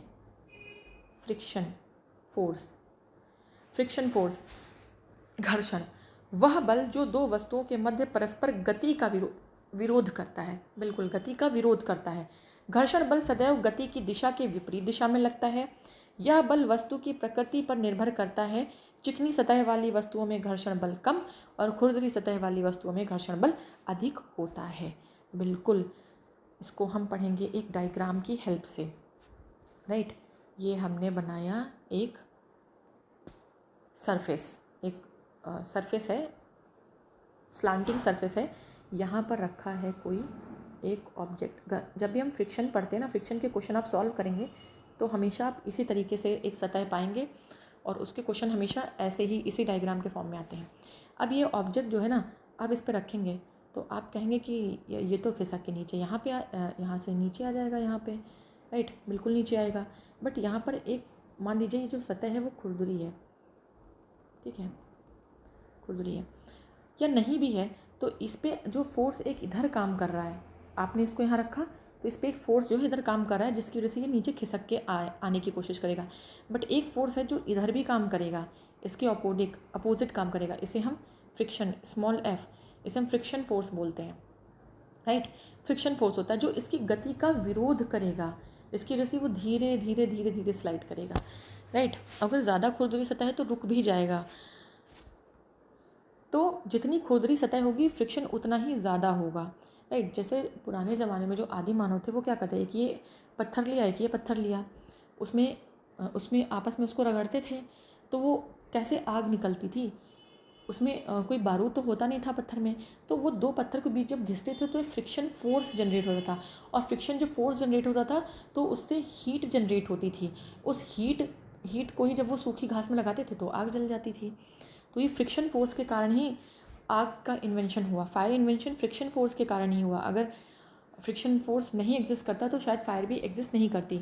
फ्रिक्शन फोर्स। फ्रिक्शन फोर्स, घर्षण, वह बल जो दो वस्तुओं के मध्य परस्पर गति का विरोध करता है। बिल्कुल, गति का विरोध करता है। घर्षण बल सदैव गति की दिशा के विपरीत दिशा में लगता है। यह बल वस्तु की प्रकृति पर निर्भर करता है। चिकनी सतह वाली वस्तुओं में घर्षण बल कम और खुरदरी सतह वाली वस्तुओं में घर्षण बल अधिक होता है। बिल्कुल, इसको हम पढ़ेंगे एक डायग्राम की हेल्प से, राइट। ये हमने बनाया एक सरफेस, एक सरफेस है, स्लांटिंग सरफेस है, यहाँ पर रखा है कोई एक ऑब्जेक्ट। जब भी हम फ्रिक्शन पढ़ते हैं ना, फ्रिक्शन के क्वेश्चन आप सॉल्व करेंगे तो हमेशा आप इसी तरीके से एक सतह पाएंगे और उसके क्वेश्चन हमेशा ऐसे ही इसी डायग्राम के फॉर्म में आते हैं। अब ये ऑब्जेक्ट जो है ना, आप इस पर रखेंगे तो आप कहेंगे कि ये तो खिसक के नीचे यहाँ पे यहाँ से नीचे आ जाएगा, यहाँ पे राइट, बिल्कुल नीचे आएगा। बट यहाँ पर एक मान लीजिए ये जो सतह है वो खुरदुरी है, ठीक है, खुरदुरी है या नहीं भी है, तो इस पर जो फोर्स एक इधर काम कर रहा है, आपने इसको यहाँ रखा तो इस पर एक फोर्स जो है इधर काम कर रहा है, जिसकी वजह से ये नीचे खिसक के आने की कोशिश करेगा। बट एक फोर्स है जो इधर भी काम करेगा, इसके अपोजिट काम करेगा, इसे हम फ्रिक्शन, स्मॉल एफ, इसे हम फ्रिक्शन फोर्स बोलते हैं, राइट। फ्रिक्शन फोर्स होता है जो इसकी गति का विरोध करेगा, इसकी वजह से वो धीरे धीरे धीरे धीरे स्लाइड करेगा, राइट। अगर ज़्यादा खुरदुरी सतह है तो रुक भी जाएगा। तो जितनी खुरदरी सतह होगी फ्रिक्शन उतना ही ज़्यादा होगा, राइट। जैसे पुराने ज़माने में जो आदि मानव थे वो क्या करते हैं कि ये पत्थर लिया, एक ये पत्थर लिया, उसमें आपस में उसको रगड़ते थे तो वो कैसे आग निकलती थी, उसमें कोई बारूद तो होता नहीं था पत्थर में, तो वो दो पत्थर के बीच जब घिसते थे तो फ्रिक्शन फोर्स जनरेट होता था, और फ्रिक्शन जब फोर्स जनरेट होता था तो उससे हीट जनरेट होती थी। उस हीट को ही जब वो सूखी घास में लगाते थे तो आग जल जाती थी। तो ये फ्रिक्शन फोर्स के कारण ही आग का इन्वेंशन हुआ, फायर इन्वेंशन फ्रिक्शन फोर्स के कारण ही हुआ। अगर फ्रिक्शन फोर्स नहीं एग्जिस्ट करता तो शायद फायर भी एग्जिस्ट नहीं करती,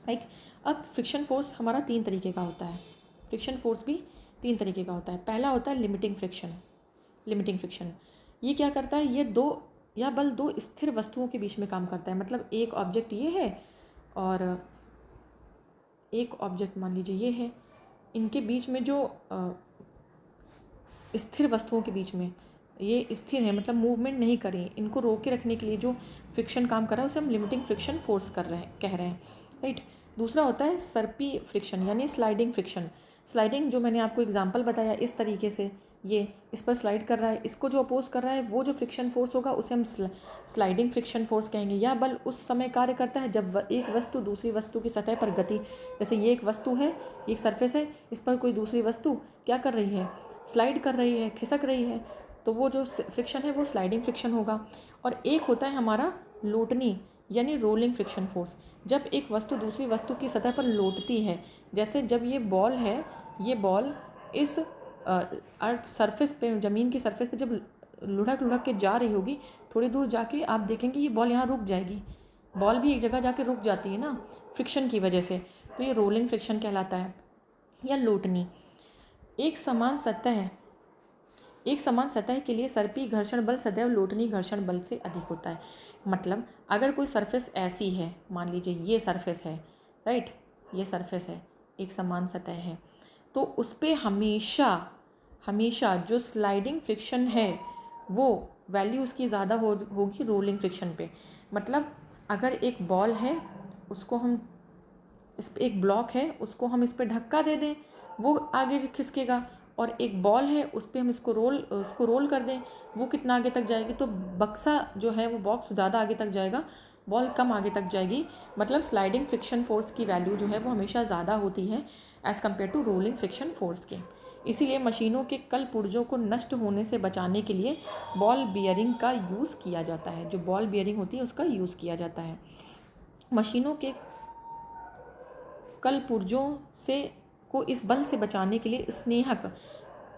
राइट। अब फ्रिक्शन फोर्स हमारा 3 तरीके का होता है, फ्रिक्शन फोर्स भी 3 तरीके का होता है। पहला होता है लिमिटिंग फ्रिक्शन। ये क्या करता है, ये बल दो स्थिर वस्तुओं के बीच में काम करता है। मतलब एक ऑब्जेक्ट ये है और एक ऑब्जेक्ट मान लीजिए ये है, इनके बीच में जो स्थिर वस्तुओं के बीच में ये स्थिर है, मतलब मूवमेंट नहीं करें, इनको रोक के रखने के लिए जो फ्रिक्शन काम कर रहा है उसे हम लिमिटिंग फ्रिक्शन फोर्स कह रहे हैं, राइट। दूसरा होता है सर्पी फ्रिक्शन यानी स्लाइडिंग फ्रिक्शन। स्लाइडिंग जो मैंने आपको एग्जांपल बताया इस तरीके से, ये इस पर स्लाइड कर रहा है, इसको जो अपोज कर रहा है वो जो फ्रिक्शन फोर्स होगा उसे हम स्लाइडिंग फ्रिक्शन फोर्स कहेंगे। यह बल उस समय कार्य करता है जब एक वस्तु दूसरी वस्तु की सतह पर गति, जैसे ये एक वस्तु है, ये एक सरफेस है, इस पर कोई दूसरी वस्तु क्या कर रही है, स्लाइड कर रही है, खिसक रही है, तो वो जो फ्रिक्शन है वो स्लाइडिंग फ्रिक्शन होगा। और एक होता है हमारा लोटनी यानी रोलिंग फ्रिक्शन फोर्स, जब एक वस्तु दूसरी वस्तु की सतह पर लौटती है। जैसे जब ये बॉल है, ये बॉल इस अर्थ सरफेस पे, ज़मीन की सरफेस पे जब लुढ़क के जा रही होगी, थोड़ी दूर जाके आप देखेंगे ये बॉल यहाँ रुक जाएगी, बॉल भी एक जगह जाके रुक जाती है ना फ्रिक्शन की वजह से, तो ये रोलिंग फ्रिक्शन कहलाता है। या लोटनी, एक समान सतह के लिए सर्पी घर्षण बल सदैव लोटनी घर्षण बल से अधिक होता है। मतलब अगर कोई सरफेस ऐसी है, मान लीजिए ये सरफेस है, राइट, ये सरफेस है, एक समान सतह है, तो उस पर हमेशा जो स्लाइडिंग फ्रिक्शन है वो वैल्यू उसकी ज़्यादा होगी रोलिंग फ्रिक्शन पे। मतलब अगर एक बॉल है, उसको हम इस पर, एक ब्लॉक है उसको हम इस पर धक्का दे दें वो आगे खिसकेगा, और एक बॉल है उस पर हम इसको रोल कर दें, वो कितना आगे तक जाएगी, तो बक्सा जो है वो बॉक्स ज़्यादा आगे तक जाएगा, बॉल कम आगे तक जाएगी। मतलब स्लाइडिंग फ्रिक्शन फोर्स की वैल्यू जो है वो हमेशा ज़्यादा होती है as compare to rolling friction force के। इसीलिए मशीनों के कल पुर्जों को नष्ट होने से बचाने के लिए बॉल बियरिंग का यूज़ किया जाता है, जो बॉल बियरिंग होती है उसका यूज़ किया जाता है। मशीनों के कल पुर्जों को इस बल से बचाने के लिए स्नेहक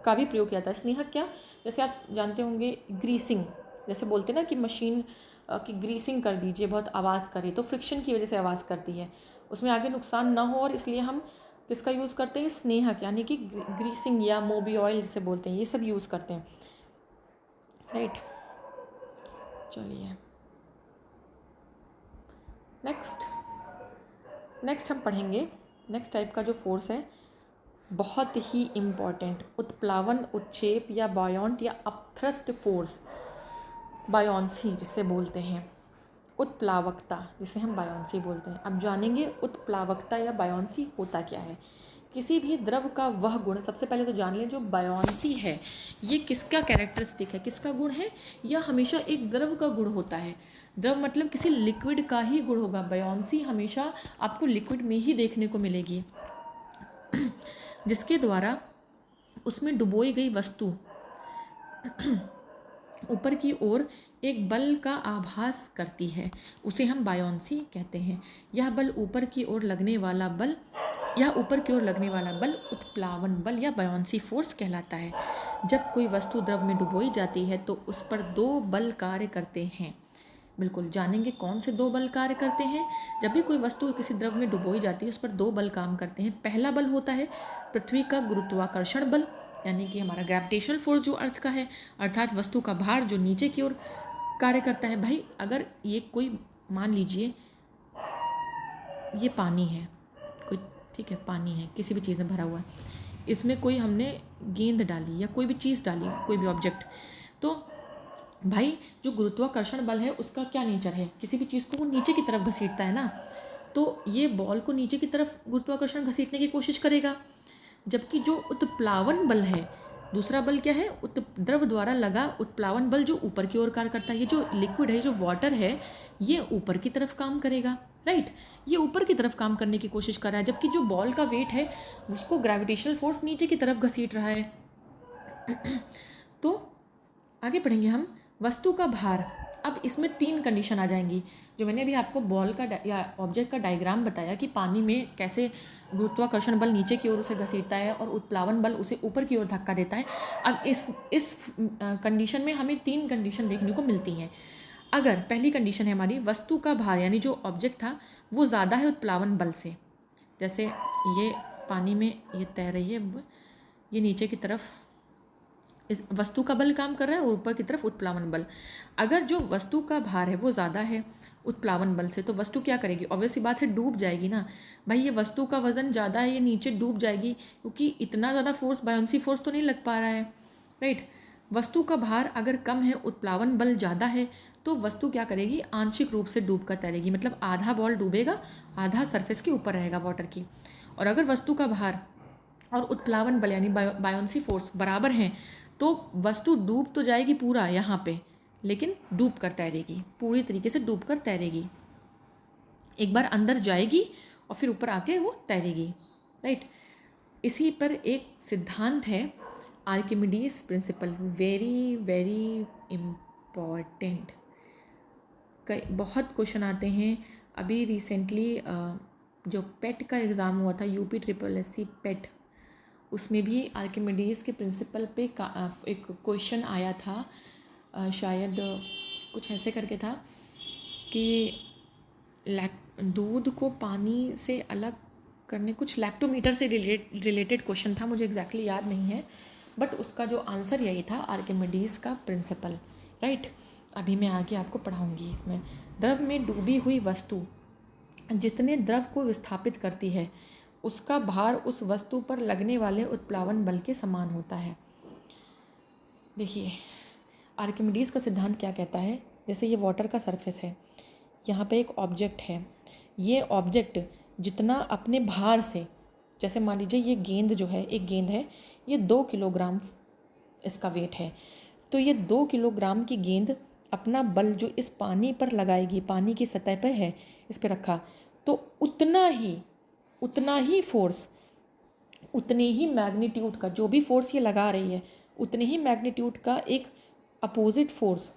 का भी प्रयोग किया जाता है। स्नेहक क्या, जैसे आप जानते होंगे ग्रीसिंग, जैसे बोलते हैं ना कि मशीन की ग्रीसिंग कर दीजिए बहुत आवाज़ करे, तो फ्रिक्शन की वजह से आवाज़ करती है, उसमें आगे नुकसान ना हो, और इसलिए हम किसका यूज़ करते हैं, स्नेहक यानी कि ग्रीसिंग या मोबी ऑयल जिसे बोलते हैं, ये सब यूज़ करते हैं, राइट। चलिए नेक्स्ट हम पढ़ेंगे, नेक्स्ट टाइप का जो फोर्स है बहुत ही इम्पॉर्टेंट, उत्प्लावन, उत्क्षेप या बायोंट या अपथ्रस्ट फोर्स, बायोंसी जिसे बोलते हैं, उत्प्लावकता जिसे हम बायोंसी बोलते हैं। अब जानेंगे उत्प्लावकता या बायोंसी होता क्या है। किसी भी द्रव का वह गुण, सबसे पहले तो जान लें जो बायोंसी है ये किसका कैरेक्टरिस्टिक है, किसका गुण है, यह हमेशा एक द्रव का गुण होता है। द्रव मतलब किसी लिक्विड का ही गुण होगा, बायोंसी हमेशा आपको लिक्विड में ही देखने को मिलेगी, जिसके द्वारा उसमें डुबोई गई वस्तु ऊपर की ओर एक बल का आभास करती है, उसे हम बायोंसी कहते हैं। यह ऊपर की ओर लगने वाला बल उत्प्लावन बल या बायोंसी फोर्स कहलाता है। जब कोई वस्तु द्रव में डुबोई जाती है तो उस पर दो बल कार्य करते हैं। बिल्कुल जानेंगे कौन से दो बल कार्य करते हैं। जब भी कोई वस्तु किसी द्रव में डुबोई जाती है उस पर दो बल काम करते हैं। पहला बल होता है पृथ्वी का गुरुत्वाकर्षण बल, यानी कि हमारा ग्रेविटेशनल फोर्स जो अर्थ का है, अर्थात वस्तु का भार जो नीचे की ओर कार्य करता है। भाई अगर ये कोई, मान लीजिए ये पानी है, कोई ठीक है पानी है, किसी भी चीज़ में भरा हुआ है, इसमें कोई हमने गेंद डाली या कोई भी चीज़ डाली, कोई भी ऑब्जेक्ट, तो भाई जो गुरुत्वाकर्षण बल है उसका क्या नेचर है, किसी भी चीज़ को वो नीचे की तरफ घसीटता है ना, तो ये बॉल को नीचे की तरफ गुरुत्वाकर्षण घसीटने की कोशिश करेगा। जबकि जो उत्प्लावन बल है, दूसरा बल क्या है, द्रव द्वारा लगा उत्प्लावन बल जो ऊपर की ओर कार्य करता है। ये जो लिक्विड है, जो वाटर है, ये ऊपर की तरफ काम करेगा, राइट, ये ऊपर की तरफ काम करने की कोशिश कर रहा है, जबकि जो बॉल का वेट है उसको ग्रेविटेशनल फोर्स नीचे की तरफ घसीट रहा है। तो आगे पढ़ेंगे हम वस्तु का भार। अब इसमें तीन कंडीशन आ जाएंगी, जो मैंने अभी आपको बॉल का या ऑब्जेक्ट का डायग्राम बताया कि पानी में कैसे गुरुत्वाकर्षण बल नीचे की ओर उसे घसीटता है और उत्प्लावन बल उसे ऊपर की ओर धक्का देता है। अब इस कंडीशन में हमें तीन कंडीशन देखने को मिलती हैं। अगर पहली कंडीशन है हमारी, वस्तु का भार यानी जो ऑब्जेक्ट था वो ज़्यादा है उत्प्लावन बल से, जैसे ये पानी में ये तैर रही है, ये नीचे की तरफ इस वस्तु का बल काम कर रहा है और ऊपर की तरफ उत्प्लावन बल। अगर जो वस्तु का भार है वो ज़्यादा है उत्प्लावन बल से, तो वस्तु क्या करेगी, ऑब्वियस सी बात है डूब जाएगी ना। भाई ये वस्तु का वजन ज़्यादा है, ये नीचे डूब जाएगी, क्योंकि इतना ज़्यादा फोर्स, बायोंसी फोर्स तो नहीं लग पा रहा है, राइट। वस्तु का भार अगर कम है, उत्प्लावन बल ज़्यादा है, तो वस्तु क्या करेगी, आंशिक रूप से डूब कर तैरेगी, मतलब आधा बॉल डूबेगा, आधा सरफेस के ऊपर रहेगा वाटर की। और अगर वस्तु का भार और उत्प्लावन बल यानी बायोंसी फोर्स बराबर हैं, तो वस्तु डूब तो जाएगी पूरा यहाँ पे, लेकिन डूब कर तैरेगी, पूरी तरीके से डूब कर तैरेगी, एक बार अंदर जाएगी और फिर ऊपर आके वो तैरेगी, राइट। इसी पर एक सिद्धांत है Archimedes principal, very very important. कई बहुत क्वेश्चन आते हैं। अभी रिसेंटली जो पेट का एग्ज़ाम हुआ था, UPSSC पेट, उसमें भी आर्किमिडीज के प्रिंसिपल पे एक क्वेश्चन आया था, शायद कुछ ऐसे करके था कि दूध को पानी से अलग करने, कुछ लैक्टोमीटर से रिलेटेड क्वेश्चन था, मुझे एग्जैक्टली याद नहीं है, बट उसका जो आंसर यही था, आर्किमिडीज का प्रिंसिपल, राइट। अभी मैं आगे आपको पढ़ाऊँगी। इसमें द्रव में डूबी हुई वस्तु जितने द्रव को विस्थापित करती है उसका भार उस वस्तु पर लगने वाले उत्प्लावन बल के समान होता है। देखिए आर्किमिडीज का सिद्धांत क्या कहता है, जैसे ये वाटर का सरफेस है, यहाँ पे एक ऑब्जेक्ट है, ये ऑब्जेक्ट जितना अपने भार से, जैसे मान लीजिए ये गेंद जो है, एक गेंद है, ये 2 किलोग्राम इसका वेट है, तो ये 2 किलोग्राम की गेंद अपना बल जो इस पानी पर लगाएगी, पानी की सतह पर है, इस पर रखा, तो उतना ही फोर्स, उतने ही मैग्नीट्यूड का, जो भी फोर्स ये लगा रही है उतने ही मैग्नीट्यूड का एक अपोजिट फोर्स,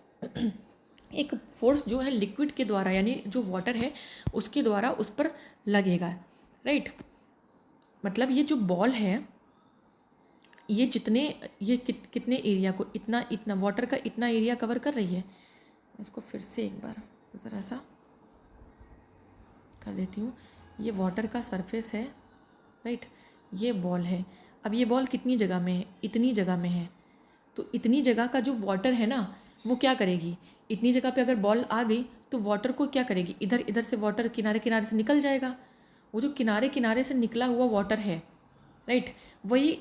एक फोर्स जो है लिक्विड के द्वारा, यानी जो वाटर है उसके द्वारा उस पर लगेगा, राइट। मतलब ये जो बॉल है, ये कितने एरिया को, इतना वाटर का इतना एरिया कवर कर रही है। इसको फिर से एक बार ज़रा सा कर देती हूँ। ये वाटर का सरफेस है, राइट, ये बॉल है। अब ये बॉल कितनी जगह में है, इतनी जगह में है, तो इतनी जगह का जो वाटर है ना, वो क्या करेगी, इतनी जगह पे अगर बॉल आ गई तो वाटर को क्या करेगी, इधर इधर से वाटर किनारे किनारे से निकल जाएगा। वो जो किनारे किनारे से निकला हुआ वाटर है, राइट, वही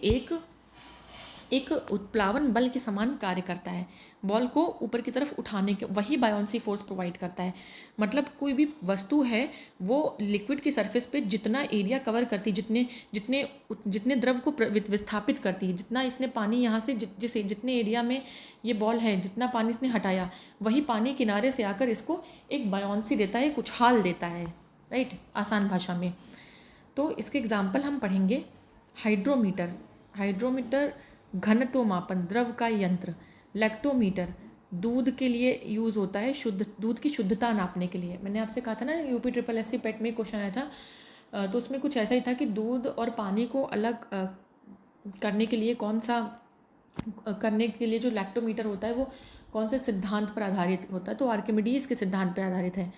एक उत्प्लावन बल के समान कार्य करता है, बॉल को ऊपर की तरफ उठाने के, वही बायोंसी फोर्स प्रोवाइड करता है। मतलब कोई भी वस्तु है वो लिक्विड की सरफेस पे जितना एरिया कवर करती, जितने द्रव को विस्थापित करती है, जितना इसने पानी यहाँ से जितने एरिया में ये बॉल है, जितना पानी इसने हटाया, वही पानी किनारे से आकर इसको एक बायोंसी देता है, एक उछाल देता है, राइट, आसान भाषा में। तो इसके एग्जाम्पल हम पढ़ेंगे। हाइड्रोमीटर घनत्व मापन, द्रव का यंत्र। लैक्टोमीटर दूध के लिए यूज़ होता है, शुद्ध दूध की शुद्धता नापने के लिए। मैंने आपसे कहा था ना यूपी ट्रिपल एस सी पेट में क्वेश्चन आया था, तो उसमें कुछ ऐसा ही था कि दूध और पानी को अलग करने के लिए करने के लिए जो लैक्टोमीटर होता है वो कौन से सिद्धांत पर आधारित होता है, तो आर्किमिडीज के सिद्धांत पर आधारित है।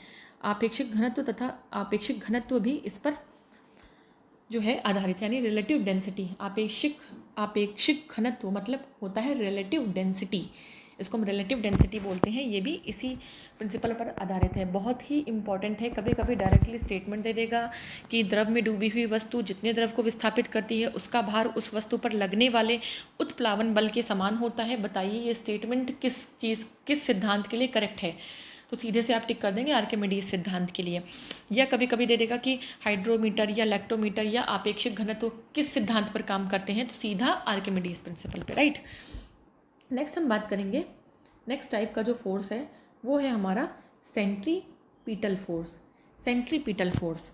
आपेक्षिक घनत्व तथा आपेक्षिक घनत्व भी इस पर जो है आधारित, यानी रिलेटिव डेंसिटी। आपेक्षिक घनत्व मतलब होता है रिलेटिव डेंसिटी, इसको हम रिलेटिव डेंसिटी बोलते हैं। ये भी इसी प्रिंसिपल पर आधारित है। बहुत ही इंपॉर्टेंट है। कभी कभी डायरेक्टली स्टेटमेंट दे देगा कि द्रव में डूबी हुई वस्तु जितने द्रव को विस्थापित करती है उसका भार उस वस्तु पर लगने वाले उत्प्लावन बल के समान होता है। बताइए ये स्टेटमेंट किस सिद्धांत के लिए करेक्ट है, तो सीधे से आप टिक कर देंगे आर्किमिडीज सिद्धांत के लिए। या कभी कभी दे देगा कि हाइड्रोमीटर या लैक्टोमीटर या आपेक्षिक घनत्व किस सिद्धांत पर काम करते हैं, तो सीधा आर्किमिडीज प्रिंसिपल पे, राइट। नेक्स्ट हम बात करेंगे, नेक्स्ट टाइप का जो फोर्स है वो है हमारा सेंट्रीपिटल फोर्स। सेंट्रीपिटल फोर्स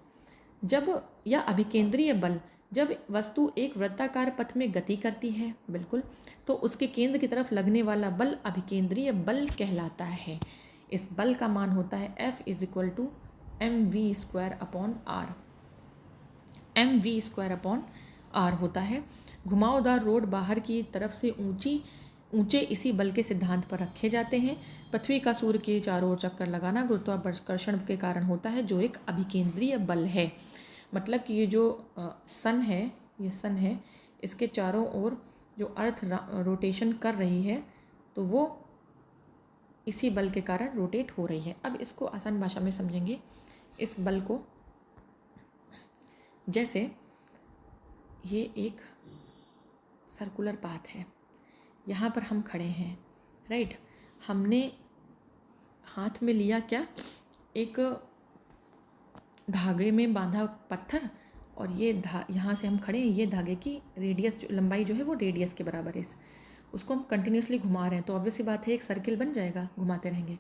जब या अभिकेंद्रीय बल, जब वस्तु एक वृत्ताकार पथ में गति करती है, बिल्कुल, तो उसके केंद्र की तरफ लगने वाला बल अभिकेंद्रीय बल कहलाता है। इस बल का मान होता है F = mv² mv² होता है। घुमावदार रोड बाहर की तरफ से ऊंचे इसी बल के सिद्धांत पर रखे जाते हैं। पृथ्वी का सूर्य के चारों ओर चक्कर लगाना गुरुत्वाकर्षण के कारण होता है, जो एक अभिकेंद्रीय बल है। मतलब कि ये जो सन है, इसके चारों ओर जो अर्थ रोटेशन कर रही है तो वो इसी बल के कारण रोटेट हो रही है। अब इसको आसान भाषा में समझेंगे इस बल को, जैसे ये एक सर्कुलर पाथ है, यहाँ पर हम खड़े हैं, राइट। हमने हाथ में लिया क्या, एक धागे में बांधा पत्थर, और ये यहाँ से हम खड़े हैं, ये धागे की रेडियस लंबाई जो है वो रेडियस के बराबर है। उसको हम कंटिन्यूसली घुमा रहे हैं, तो ऑब्वियस सी बात है एक सर्किल बन जाएगा, घुमाते रहेंगे।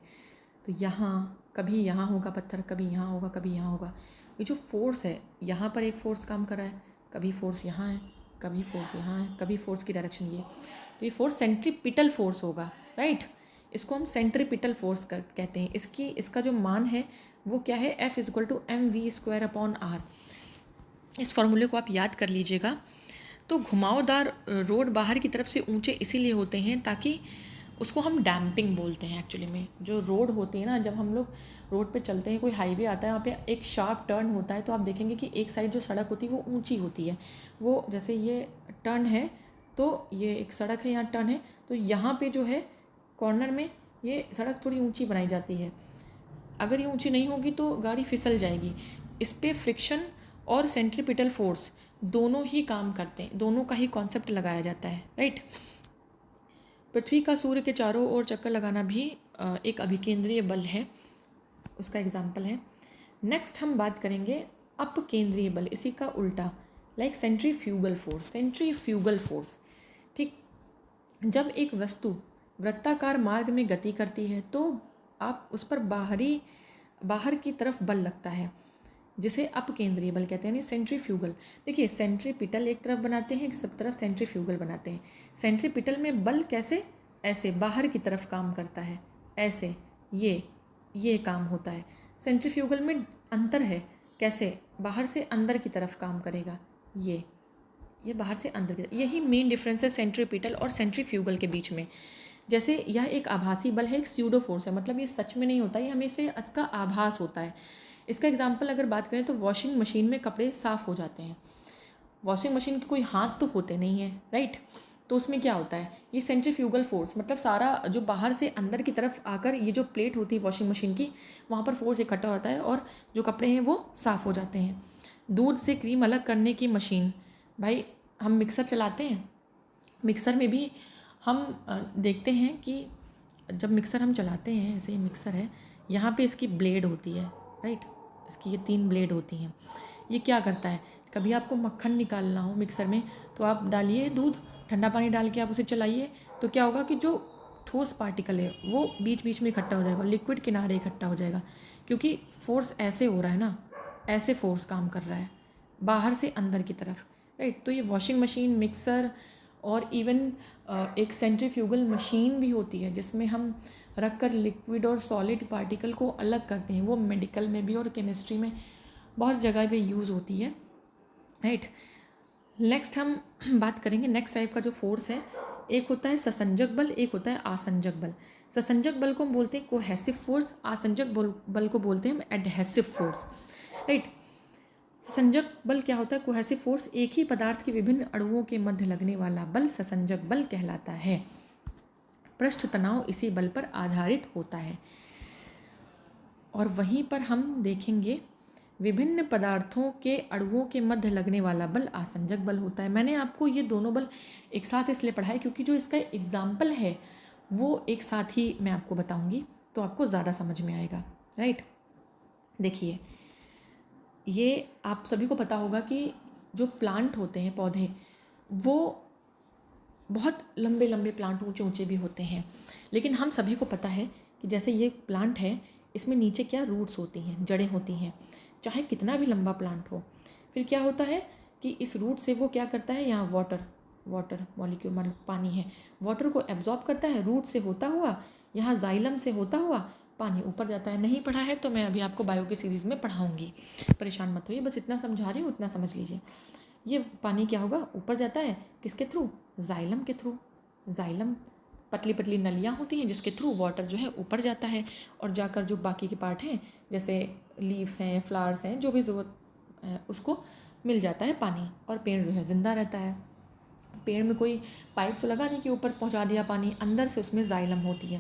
तो यहाँ कभी यहाँ होगा पत्थर, कभी यहाँ होगा, कभी यहाँ होगा। ये जो फोर्स है, यहाँ पर एक फोर्स काम कर रहा है, कभी फोर्स यहाँ है, कभी फोर्स यहाँ है, कभी फोर्स की डायरेक्शन ये, तो ये फोर्स सेंट्रीपिटल फोर्स होगा, राइट। इसको हम सेंट्रीपिटल फोर्स कहते हैं। इसका जो मान है वो क्या है, F = mv²/r। इस फॉर्मूले को आप याद कर लीजिएगा। तो घुमावदार रोड बाहर की तरफ से ऊंचे इसीलिए होते हैं ताकि उसको हम डैम्पिंग बोलते हैं। एक्चुअली में जो रोड होती है ना, जब हम लोग रोड पे चलते हैं, कोई हाईवे आता है, वहाँ पे एक शार्प टर्न होता है, तो आप देखेंगे कि एक साइड जो सड़क होती है वो ऊंची होती है। वो जैसे ये टर्न है, तो ये एक सड़क है, यहाँ टर्न है, तो यहाँ पे जो है कॉर्नर में ये सड़क थोड़ी ऊँची बनाई जाती है। अगर ये ऊँची नहीं होगी तो गाड़ी फिसल जाएगी। इस पर फ्रिक्शन और सेंट्रीपिटल फोर्स दोनों ही काम करते हैं, दोनों का ही कॉन्सेप्ट लगाया जाता है, राइट। पृथ्वी का सूर्य के चारों ओर चक्कर लगाना भी एक अभिकेंद्रीय बल है, उसका एग्जाम्पल है। नेक्स्ट हम बात करेंगे अपकेंद्रीय बल, इसी का उल्टा, लाइक सेंट्रीफ्यूगल फोर्स। ठीक, जब एक वस्तु वृत्ताकार मार्ग में गति करती है तो आप उस पर बाहर की तरफ बल लगता है, जिसे अपकेंद्रीय बल कहते हैं, सेंट्रीफ्यूगल। देखिए सेंट्रीपिटल एक तरफ बनाते हैं, एक सब तरफ सेंट्रीफ्यूगल बनाते हैं। सेंट्रीपिटल में बल कैसे, ऐसे बाहर की तरफ काम करता है, ऐसे ये काम होता है। सेंट्रीफ्यूगल में अंतर है, कैसे, बाहर से अंदर की तरफ काम करेगा, ये बाहर से अंदर की तरफ। यही मेन डिफरेंस है सेंट्रीपिटल और सेंट्रीफ्यूगल के बीच में। जैसे यह एक आभासी बल है, एक स्यूडो फोर्स है, मतलब ये सच में नहीं होता, ये हमें से इसका आभास होता है। इसका एग्जाम्पल अगर बात करें तो वॉशिंग मशीन में कपड़े साफ़ हो जाते हैं। वॉशिंग मशीन के कोई हाथ तो होते नहीं है, राइट। तो उसमें क्या होता है, ये सेंट्रीफ्यूगल फोर्स, मतलब सारा जो बाहर से अंदर की तरफ आकर ये जो प्लेट होती है वॉशिंग मशीन की, वहाँ पर फोर्स इकट्ठा होता है और जो कपड़े हैं वो साफ़ हो जाते हैं। दूध से क्रीम अलग करने की मशीन, भाई हम मिक्सर चलाते हैं, मिक्सर में भी हम देखते हैं कि जब मिक्सर हम चलाते हैं, ऐसे ही मिक्सर है, यहाँ पे इसकी ब्लेड होती है, राइट, इसकी ये 3 ब्लेड होती हैं। ये क्या करता है, कभी आपको मक्खन निकालना हो मिक्सर में तो आप डालिए दूध, ठंडा पानी डाल के आप उसे चलाइए, तो क्या होगा कि जो ठोस पार्टिकल है वो बीच बीच में इकट्ठा हो जाएगा, लिक्विड किनारे इकट्ठा हो जाएगा, क्योंकि फोर्स ऐसे हो रहा है ना, ऐसे फोर्स काम कर रहा है बाहर से अंदर की तरफ, राइट। तो ये वॉशिंग मशीन, मिक्सर और इवन एक सेंट्रीफ्यूगल मशीन भी होती है जिसमें हम रख कर लिक्विड और सॉलिड पार्टिकल को अलग करते हैं। वो मेडिकल में भी और केमिस्ट्री में बहुत जगह पे यूज़ होती है, राइट। नेक्स्ट हम बात करेंगे नेक्स्ट टाइप का जो फोर्स है। एक होता है ससंजक बल, एक होता है आसंजक बल। ससंजक बल को हम बोलते हैं कोहेसिव फोर्स, आसंजक बल को बोलते हैं हम एडहेसिव फोर्स, राइट। ससंजक बल क्या होता है? कोहेसिव फोर्स, एक ही पदार्थ के विभिन्न अणुओं के मध्य लगने वाला बल ससंजक बल कहलाता है। पृष्ठ तनाव इसी बल पर आधारित होता है। और वहीं पर हम देखेंगे विभिन्न पदार्थों के अणुओं के मध्य लगने वाला बल आसंजक बल होता है। मैंने आपको ये दोनों बल एक साथ इसलिए पढ़ाए क्योंकि जो इसका एग्जाम्पल है वो एक साथ ही मैं आपको बताऊंगी तो आपको ज़्यादा समझ में आएगा, राइट। देखिए, ये आप सभी को पता होगा कि जो प्लांट होते हैं, पौधे, वो बहुत लंबे लंबे प्लांट ऊंचे ऊंचे भी होते हैं। लेकिन हम सभी को पता है कि जैसे ये प्लांट है, इसमें नीचे क्या रूट्स होती हैं, जड़ें होती हैं। चाहे कितना भी लंबा प्लांट हो, फिर क्या होता है कि इस रूट से वो क्या करता है, यहाँ वाटर मॉलिक्यूल, मतलब पानी है, वाटर को एब्जॉर्ब करता है, रूट से होता हुआ, यहाँ जाइलम से होता हुआ पानी ऊपर जाता है। नहीं पढ़ा है तो मैं अभी आपको बायो की सीरीज़ में पढ़ाऊँगी, परेशान मत होइए, बस इतना समझा रही हूँ, उतना समझ लीजिए। ये पानी क्या होगा, ऊपर जाता है, किसके थ्रू? जाइलम के थ्रू। जाइलम पतली पतली नलियाँ होती हैं जिसके थ्रू वाटर जो है ऊपर जाता है और जाकर जो बाकी के पार्ट हैं, जैसे लीव्स हैं, फ्लावर्स हैं, जो भी ज़रूरत है उसको मिल जाता है पानी, और पेड़ जो है ज़िंदा रहता है। पेड़ में कोई पाइप तो लगा नहीं कि ऊपर पहुंचा दिया पानी, अंदर से उसमें जाइलम होती है,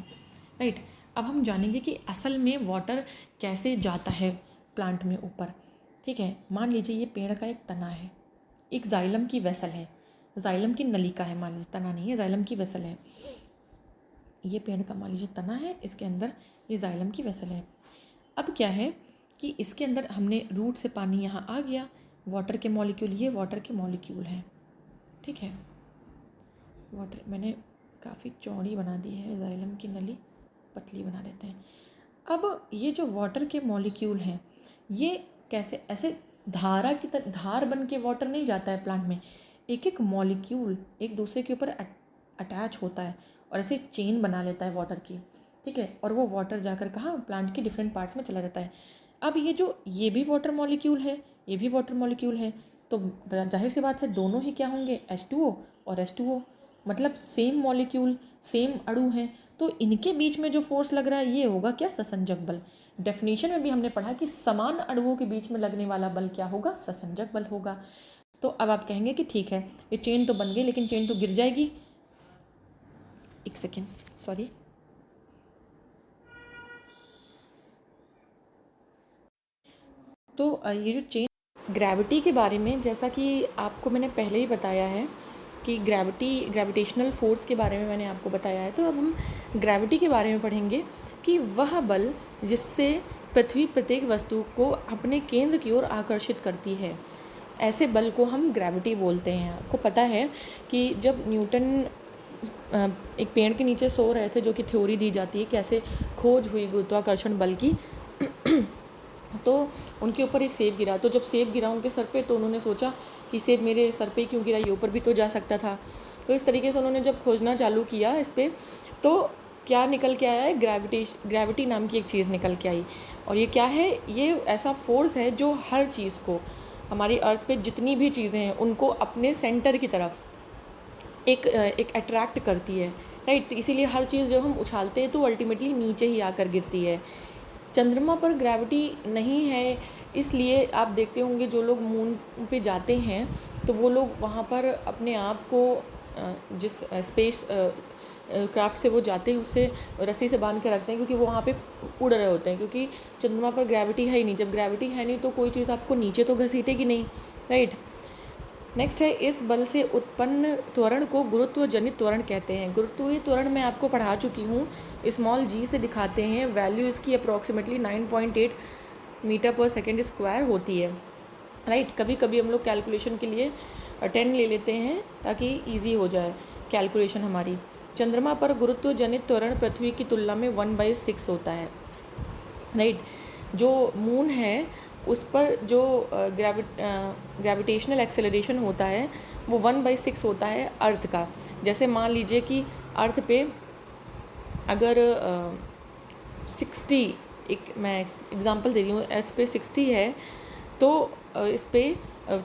राइट। अब हम जानेंगे कि असल में वाटर कैसे जाता है प्लांट में ऊपर, ठीक है। मान लीजिए ये पेड़ का एक तना है, एक जाइलम की वेसल है, जाइलम की नलिका है, मान लीजिए तना नहीं है, जाइलम की वेसल है। ये पेड़ का मान लीजिए तना है, इसके अंदर ये जाइलम की वेसल है। अब क्या है कि इसके अंदर हमने रूट से पानी यहाँ आ गया, वाटर के मॉलिक्यूल, ये वाटर के मॉलिक्यूल हैं, ठीक है। वाटर मैंने काफ़ी चौड़ी बना दी है, जाइलम की नली पतली बना देते हैं। अब ये जो वाटर के मॉलिक्यूल हैं, ये कैसे, ऐसे धारा की तरह धार बन के वाटर नहीं जाता है प्लांट में, एक एक मॉलिक्यूल एक दूसरे के ऊपर अटैच होता है और ऐसे चेन बना लेता है वाटर की, ठीक है। और वो वाटर जाकर कहाँ, प्लांट के डिफरेंट पार्ट्स में चला जाता है। अब ये भी वाटर मॉलिक्यूल है, ये भी वाटर मॉलिक्यूल है, तो जाहिर सी बात है दोनों ही क्या होंगे, H2O और H2O, मतलब सेम मॉलिक्यूल, सेम अणु हैं, तो इनके बीच में जो फोर्स लग रहा है ये होगा क्या, ससंजक बल। डेफिनेशन में भी हमने पढ़ा कि समान अणुओं के बीच में लगने वाला बल क्या होगा, ससंजक बल होगा। तो अब आप कहेंगे कि ठीक है, ये चेन तो बन गई लेकिन चेन तो गिर जाएगी। एक सेकेंड, सॉरी। तो ये जो चेन, ग्रेविटी के बारे में, जैसा कि आपको मैंने पहले ही बताया है कि ग्रेविटेशनल फोर्स के बारे में मैंने आपको बताया है, तो अब हम ग्रेविटी के बारे में पढ़ेंगे कि वह बल जिससे पृथ्वी प्रत्येक वस्तु को अपने केंद्र की ओर आकर्षित करती है, ऐसे बल को हम ग्रेविटी बोलते हैं। आपको पता है कि जब न्यूटन एक पेड़ के नीचे सो रहे थे, जो कि थ्योरी दी जाती है कैसे खोज हुई गुरुत्वाकर्षण बल की, तो उनके ऊपर एक सेब गिरा। तो जब सेब गिरा उनके सर पे, तो उन्होंने सोचा कि सेब मेरे सर पे क्यों गिरा, ये ऊपर भी तो जा सकता था। तो इस तरीके से उन्होंने जब खोजना चालू किया इस पर, तो क्या निकल के आया है, ग्रेविटी नाम की एक चीज़ निकल के आई। और ये क्या है, ये ऐसा फोर्स है जो हर चीज़ को, हमारी अर्थ पे जितनी भी चीज़ें हैं उनको अपने सेंटर की तरफ एक अट्रैक्ट करती है, राइट। तो इसीलिए हर चीज़ जब हम उछालते हैं तो अल्टीमेटली नीचे ही आकर गिरती है। चंद्रमा पर ग्रेविटी नहीं है, इसलिए आप देखते होंगे जो लोग मून पे जाते हैं तो वो लोग वहाँ पर अपने आप को जिस स्पेस क्राफ्ट से वो जाते हैं उससे रस्सी से बांध के रखते हैं, क्योंकि वो वहाँ पे उड़ रहे होते हैं, क्योंकि चंद्रमा पर ग्रेविटी है ही नहीं। जब ग्रेविटी है नहीं तो कोई चीज़ आपको नीचे तो घसीटेगी नहीं, राइट। नेक्स्ट है, इस बल से उत्पन्न त्वरण को गुरुत्व जनित त्वरण कहते हैं। गुरुत्वीय त्वरण मैं आपको पढ़ा चुकी हूँ, स्मॉल g से दिखाते हैं, वैल्यू इसकी अप्रॉक्सीमेटली 9.8 मीटर पर सेकेंड स्क्वायर होती है, राइट। कभी कभी हम लोग कैलकुलेशन के लिए 10 ले लेते हैं ताकि ईजी हो जाए कैलकुलेशन हमारी। चंद्रमा पर गुरुत्व जनित त्वरण पृथ्वी की तुलना में 1/6 होता है, राइट। जो मून है उस पर जो ग्रेविटेशनल एक्सेलरेशन होता है वो 1/6 होता है अर्थ का। जैसे मान लीजिए कि अर्थ पे अगर 60, एक मैं एग्ज़ाम्पल दे रही हूँ, अर्थ पे 60 है तो इस पे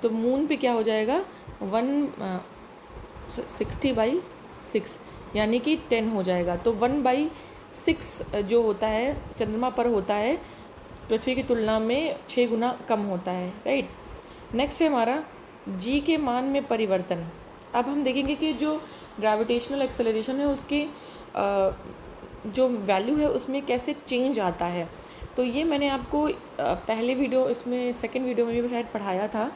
तो मून पे क्या हो जाएगा 60/6 यानी कि 10 हो जाएगा। तो 1/6 जो होता है चंद्रमा पर होता है पृथ्वी की तुलना में 6 गुना कम होता है, राइट। नेक्स्ट है हमारा जी के मान में परिवर्तन। अब हम देखेंगे कि जो ग्रेविटेशनल एक्सेलरेशन है उसकी जो वैल्यू है उसमें कैसे चेंज आता है। तो ये मैंने आपको पहले वीडियो, इसमें सेकंड वीडियो में भी शायद पढ़ाया था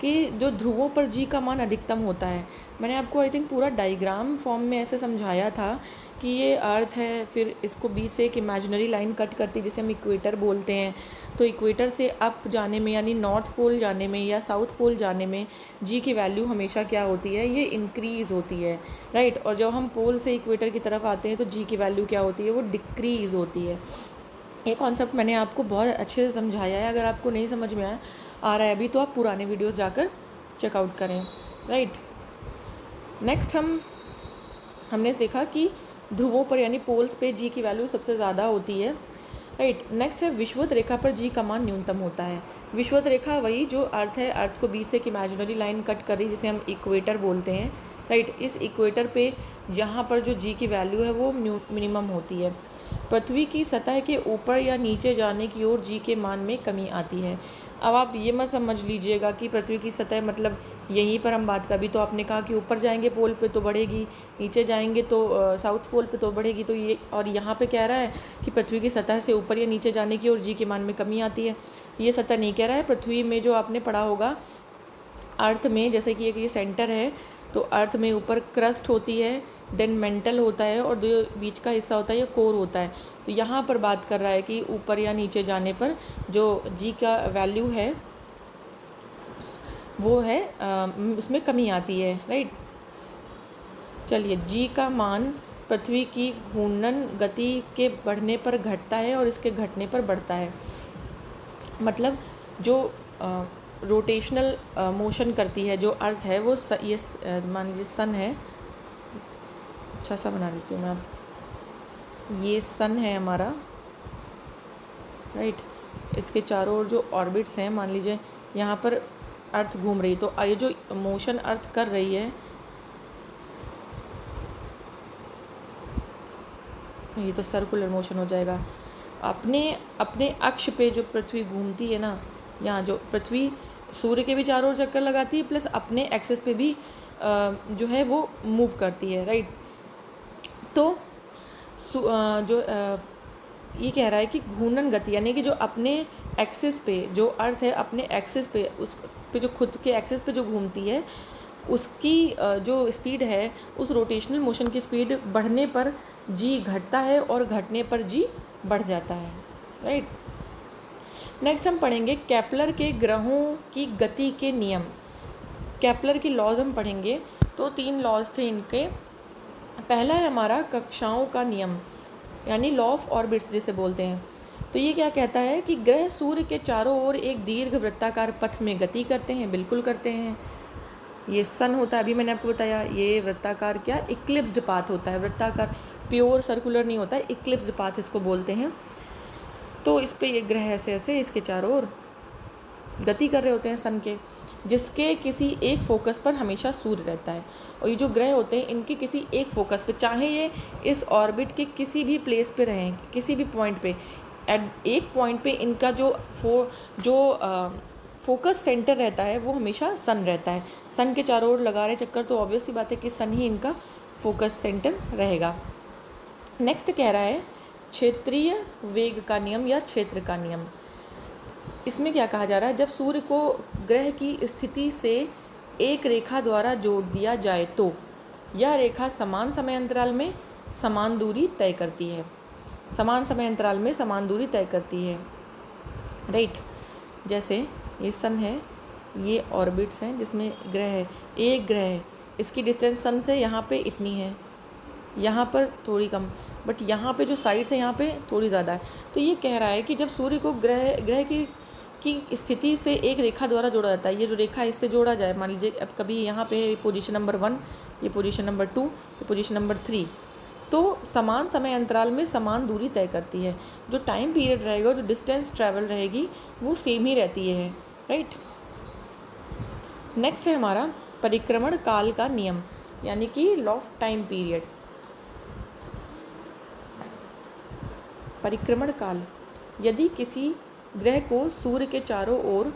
कि जो ध्रुवों पर जी का मान अधिकतम होता है। मैंने आपको आई थिंक पूरा डायग्राम फॉर्म में ऐसे समझाया था कि ये अर्थ है, फिर इसको बीच से एक इमेजिनरी लाइन कट करती है जिसे हम इक्वेटर बोलते हैं। तो इक्वेटर से अप जाने में यानी नॉर्थ पोल जाने में या साउथ पोल जाने में जी की वैल्यू हमेशा क्या होती है, ये इंक्रीज़ होती है, राइट। और जब हम पोल से इक्वेटर की तरफ आते हैं तो जी की वैल्यू क्या होती है, वो डिक्रीज़ होती है। ये कॉन्सेप्ट मैंने आपको बहुत अच्छे से समझाया है। अगर आपको नहीं समझ में आ रहा है अभी तो आप पुराने वीडियोस जाकर चेकआउट करें, राइट। नेक्स्ट हमने देखा कि ध्रुवों पर यानी पोल्स पे जी की वैल्यू सबसे ज़्यादा होती है, राइट। नेक्स्ट है विषुवत रेखा पर जी का मान न्यूनतम होता है। विषुवत रेखा वही जो अर्थ है, अर्थ को बीच से एक इमेजिनरी लाइन कट कर रही जिसे हम इक्वेटर बोलते हैं, राइट। इस इक्वेटर पे यहाँ पर जो जी की वैल्यू है वो मिनिमम होती है। पृथ्वी की सतह के ऊपर या नीचे जाने की ओर जी के मान में कमी आती है। अब आप ये मत समझ लीजिएगा कि पृथ्वी की सतह मतलब यहीं पर हम बात कर, अभी तो आपने कहा कि ऊपर जाएंगे पोल पे तो बढ़ेगी, नीचे जाएंगे तो साउथ पोल पे तो बढ़ेगी। तो ये और यहाँ पे कह रहा है कि पृथ्वी की सतह से ऊपर या नीचे जाने की ओर जी के मान में कमी आती है। ये सतह नहीं कह रहा है। पृथ्वी में जो आपने पढ़ा होगा अर्थ में, जैसे कि एक ये सेंटर है तो अर्थ में ऊपर क्रस्ट होती है, देन मेंटल होता है और जो बीच का हिस्सा होता है ये कोर होता है। तो यहाँ पर बात कर रहा है कि ऊपर या नीचे जाने पर जो जी का वैल्यू है वो है उसमें कमी आती है, राइट। चलिए, जी का मान पृथ्वी की घूर्णन गति के बढ़ने पर घटता है और इसके घटने पर बढ़ता है। मतलब जो रोटेशनल मोशन करती है जो अर्थ है वो ये मान लीजिए सन है, अच्छा सा बना देती हूँ मैं, अब ये सन है हमारा, राइट। इसके चारों ओर जो ऑर्बिट्स हैं, मान लीजिए यहाँ पर अर्थ घूम रही, तो ये जो मोशन अर्थ कर रही है ये तो सर्कुलर मोशन हो जाएगा। अपने अपने अक्ष पे जो पृथ्वी घूमती है ना, यहाँ जो पृथ्वी सूर्य के भी चारों ओर चक्कर लगाती है प्लस अपने एक्सिस पे भी जो है वो मूव करती है, राइट। तो जो ये कह रहा है कि घूर्णन गति यानी कि जो अपने एक्सिस पे जो अर्थ है अपने एक्सिस पे उस पे जो खुद के एक्सिस पे जो घूमती है उसकी जो स्पीड है उस रोटेशनल मोशन की स्पीड बढ़ने पर जी घटता है और घटने पर जी बढ़ जाता है, राइट। नेक्स्ट हम पढ़ेंगे केपलर के ग्रहों की गति के नियम। केपलर की लॉज हम पढ़ेंगे। तो 3 लॉज थे इनके। पहला है हमारा कक्षाओं का नियम यानी लॉ ऑफ ऑर्बिट्स जिसे बोलते हैं। तो ये क्या कहता है कि ग्रह सूर्य के चारों ओर एक दीर्घ वृत्ताकार पथ में गति करते हैं, बिल्कुल करते हैं। ये सन होता है, अभी मैंने आपको बताया, ये वृत्ताकार क्या इक्लिप्स्ड पाथ होता है, वृत्ताकार प्योर सर्कुलर नहीं होता है, इक्लिप्स्ड पाथ इसको बोलते हैं। तो इस पे ये ग्रह ऐसे ऐसे इसके चारों ओर गति कर रहे होते हैं सन के, जिसके किसी एक फोकस पर हमेशा सूर्य रहता है। और ये जो ग्रह होते हैं इनके किसी एक फोकस पे, चाहे ये इस ऑर्बिट के किसी भी प्लेस पे रहें, किसी भी पॉइंट पे, एट एक पॉइंट पे इनका जो फोकस सेंटर रहता है वो हमेशा सन रहता है। सन के चारों ओर लगा रहे चक्कर तो ऑब्वियस सी बात है कि सन ही इनका फोकस सेंटर रहेगा। नेक्स्ट कह रहा है क्षेत्रीय वेग का नियम या क्षेत्र का नियम। इसमें क्या कहा जा रहा है, जब सूर्य को ग्रह की स्थिति से एक रेखा द्वारा जोड़ दिया जाए तो यह रेखा समान समय अंतराल में समान दूरी तय करती है। समान समय अंतराल में समान दूरी तय करती है, राइट। जैसे ये सन है, ये ऑर्बिट्स हैं जिसमें ग्रह है, एक ग्रह है, इसकी डिस्टेंस सन से यहाँ पे इतनी है, यहाँ पर थोड़ी कम, बट यहाँ पे जो साइड से यहाँ पे थोड़ी ज़्यादा है। तो ये कह रहा है कि जब सूर्य को ग्रह की की स्थिति से एक रेखा द्वारा जोड़ा जाता है। ये जो रेखा है इससे जोड़ा जाए, मान लीजिए अब कभी यहाँ पे है पोजीशन नंबर 1, ये पोजीशन नंबर 2, ये पोजीशन नंबर 3, तो समान समय अंतराल में समान दूरी तय करती है। जो टाइम पीरियड रहेगा, जो डिस्टेंस ट्रैवल रहेगी, वो सेम ही रहती है, राइट। नेक्स्ट है हमारा परिक्रमण काल का नियम, यानी कि लॉ ऑफ टाइम पीरियड। परिक्रमण काल, यदि किसी ग्रह को सूर्य के चारों ओर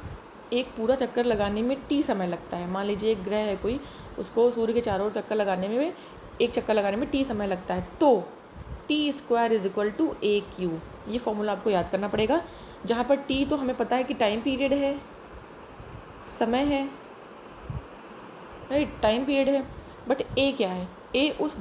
एक पूरा चक्कर लगाने में t समय लगता है, मान लीजिए एक ग्रह है कोई, उसको सूर्य के चारों ओर चक्कर लगाने में, एक चक्कर लगाने में t समय लगता है, तो t² = AQ। ये फॉर्मूला आपको याद करना पड़ेगा, जहाँ पर t तो हमें पता है कि टाइम पीरियड है, समय है, राइट, टाइम पीरियड है, बट a क्या है, a उस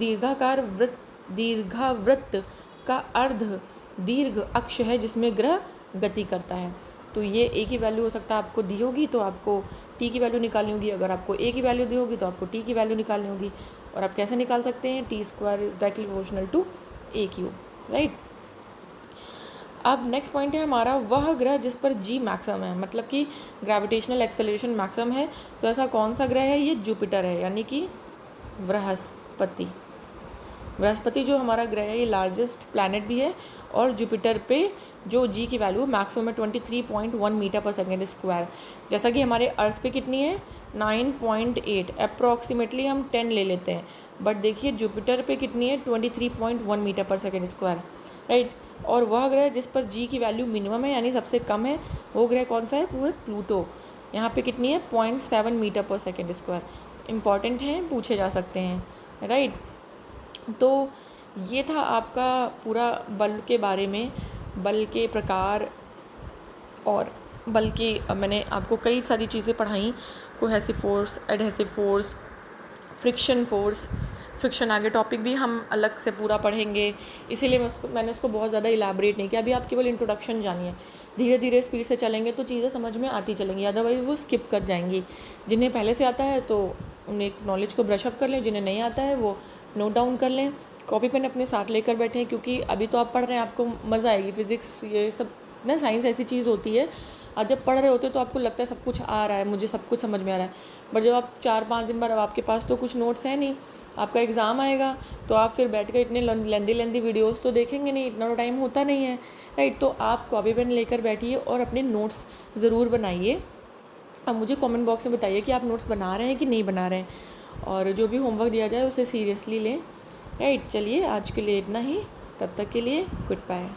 दीर्घावृत्त का अर्ध दीर्घ अक्ष है जिसमें ग्रह गति करता है। तो ये a की वैल्यू हो सकता है आपको दी होगी तो आपको t की वैल्यू निकालनी होगी, अगर आपको a की वैल्यू दी होगी तो आपको t की वैल्यू निकालनी होगी। और आप कैसे निकाल सकते हैं, t² = AQ, राइट। अब नेक्स्ट पॉइंट है हमारा, वह ग्रह जिस पर g मैक्सिमम है, मतलब कि ग्रेविटेशनल एक्सेलरेशन मैक्सिमम है, तो ऐसा कौन सा ग्रह है, ये जुपिटर है, यानी कि बृहस्पति। बृहस्पति जो हमारा ग्रह है ये लार्जेस्ट प्लैनेट भी है, और जुपिटर पे जो g की वैल्यू मैक्सिमम है 23.1 मीटर/सेकंड²। जैसा कि हमारे अर्थ पे कितनी है 9.8, अप्रॉक्सीमेटली हम 10 ले लेते हैं, बट देखिए जुपिटर पे कितनी है 23.1 मीटर/सेकंड², राइट। और वह ग्रह जिस पर g की वैल्यू मिनिमम है, यानी सबसे कम है, वो ग्रह कौन सा है, वो है प्लूटो। यहाँ पे कितनी है 0.7 मीटर/सेकंड²। इम्पॉर्टेंट है, पूछे जा सकते हैं, राइट। तो ये था आपका पूरा बल के बारे में, बल के प्रकार, और बल की मैंने आपको कई सारी चीज़ें पढ़ाई, cohesive force, adhesive force, friction force. Friction आगे टॉपिक भी हम अलग से पूरा पढ़ेंगे, इसीलिए मैंने उसको बहुत ज़्यादा इलाबरेट नहीं किया। अभी आप केवल इंट्रोडक्शन जानिए, धीरे धीरे स्पीड से चलेंगे तो चीज़ें समझ में आती चलेंगी, अदरवाइज़ वो स्किप कर जाएंगी। जिन्हें पहले से आता है तो उन्हें नॉलेज को ब्रशअप कर लें, जिन्हें नहीं आता है वो नोट डाउन कर लें, कॉपी पेन अपने साथ लेकर बैठें, क्योंकि अभी तो आप पढ़ रहे हैं, आपको मज़ा आएगी। फिज़िक्स ये सब ना, साइंस ऐसी चीज़ होती है, और जब पढ़ रहे होते तो आपको लगता है सब कुछ आ रहा है, मुझे सब कुछ समझ में आ रहा है, बट जब आप 4-5 दिन बाद, अब आपके पास तो कुछ नोट्स हैं नहीं, आपका एग्ज़ाम आएगा, तो आप फिर बैठ कर इतने लेंदी वीडियोस तो देखेंगे नहीं, इतना टाइम होता नहीं है, राइट। तो आप कॉपी पेन लेकर बैठिए और अपने नोट्स ज़रूर बनाइए। अब मुझे कमेंट बॉक्स में बताइए कि आप नोट्स बना रहे हैं कि नहीं बना रहे हैं, और जो भी होमवर्क दिया जाए उसे सीरियसली लें, राइट। चलिए आज के लिए इतना ही, तब तक के लिए गुड बाय।